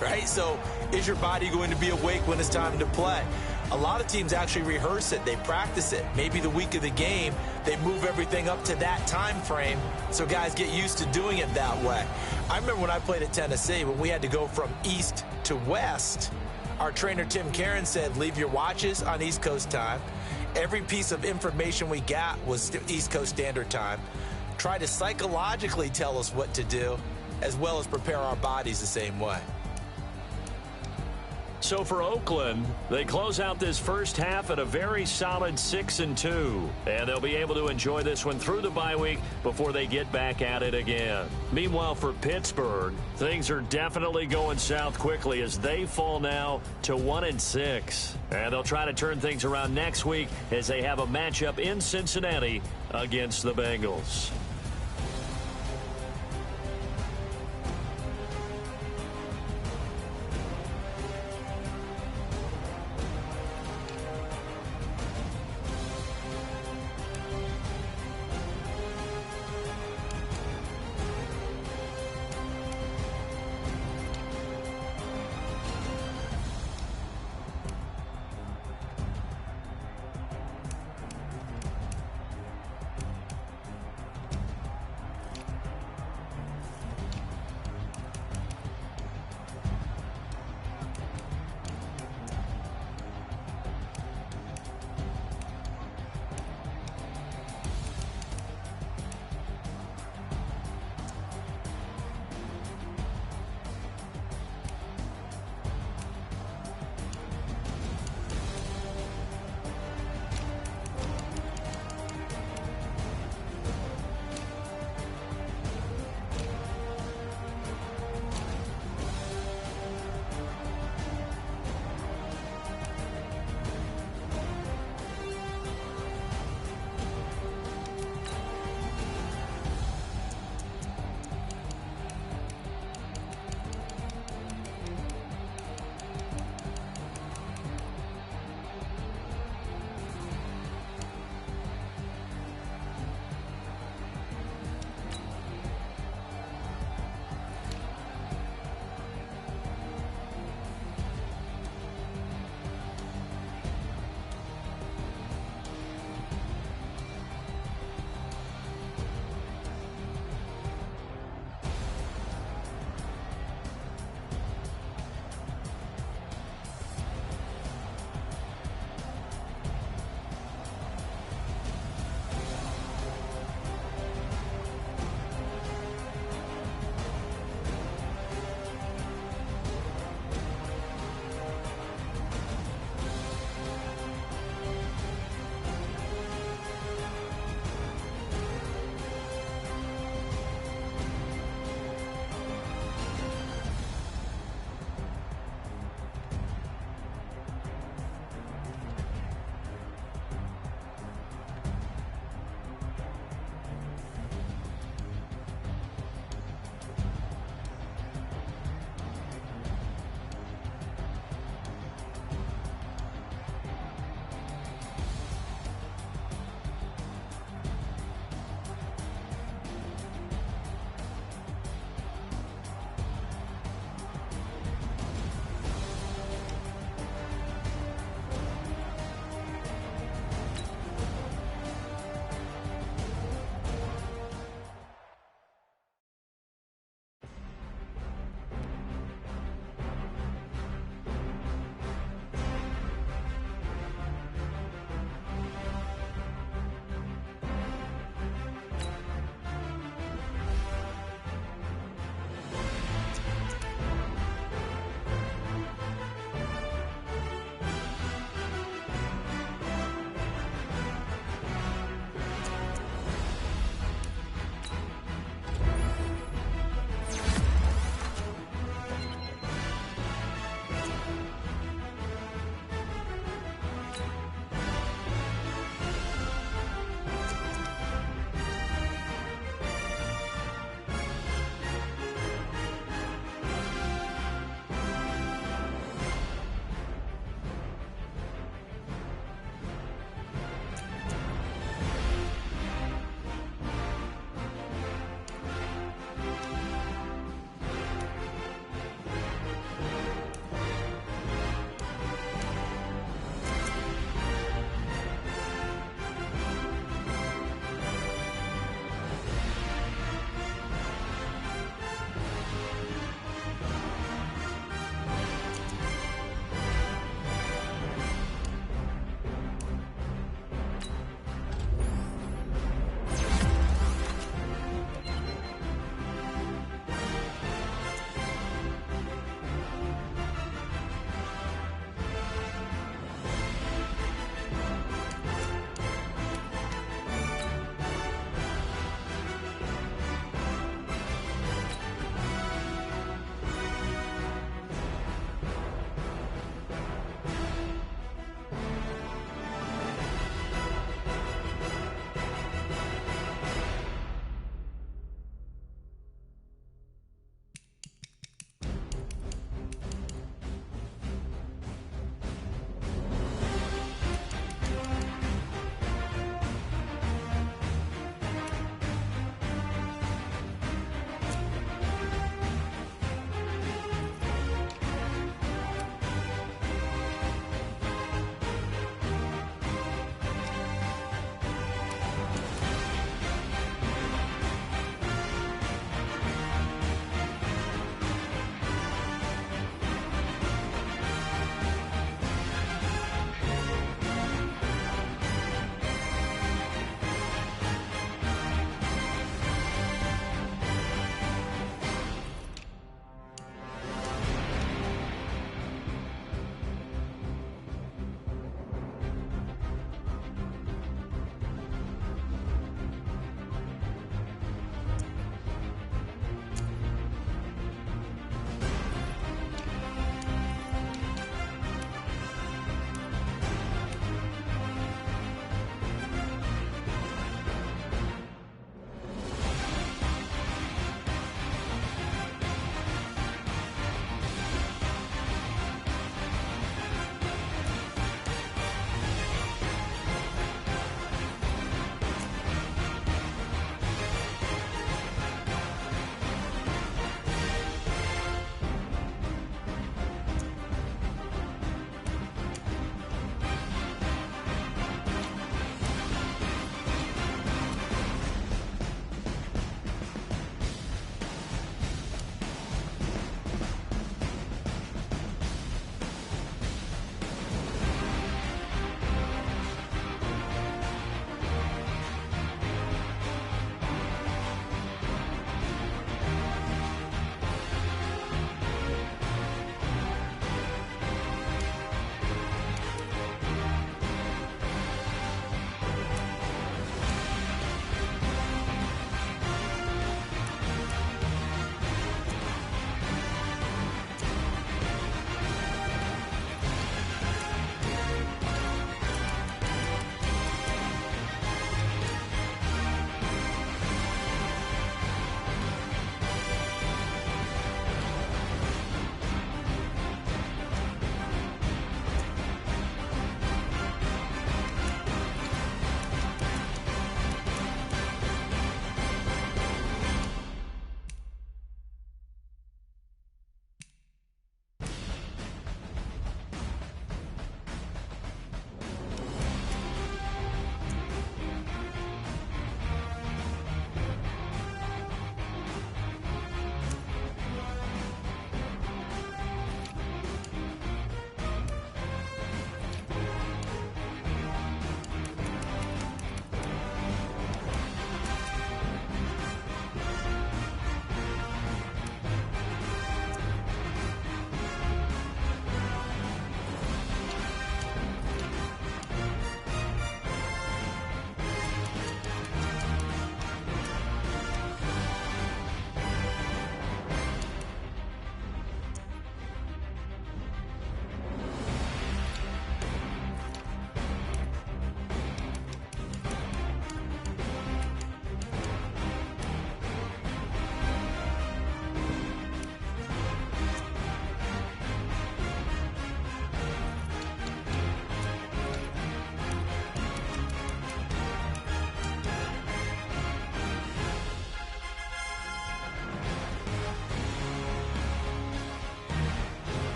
right? So is your body going to be awake when it's time to play? A lot of teams actually rehearse it. They practice it. Maybe the week of the game, they move everything up to that time frame so guys get used to doing it that way. I remember when I played at Tennessee, when we had to go from east to west, our trainer Tim Karen said, leave your watches on East Coast time. Every piece of information we got was East Coast Standard Time. Try to psychologically tell us what to do, as well as prepare our bodies the same way. So for Oakland, they close out this first half at a very solid 6-2. And they'll be able to enjoy this one through the bye week before they get back at it again. Meanwhile, for Pittsburgh, things are definitely going south quickly as they fall now to 1-6. And they'll try to turn things around next week as they have a matchup in Cincinnati against the Bengals.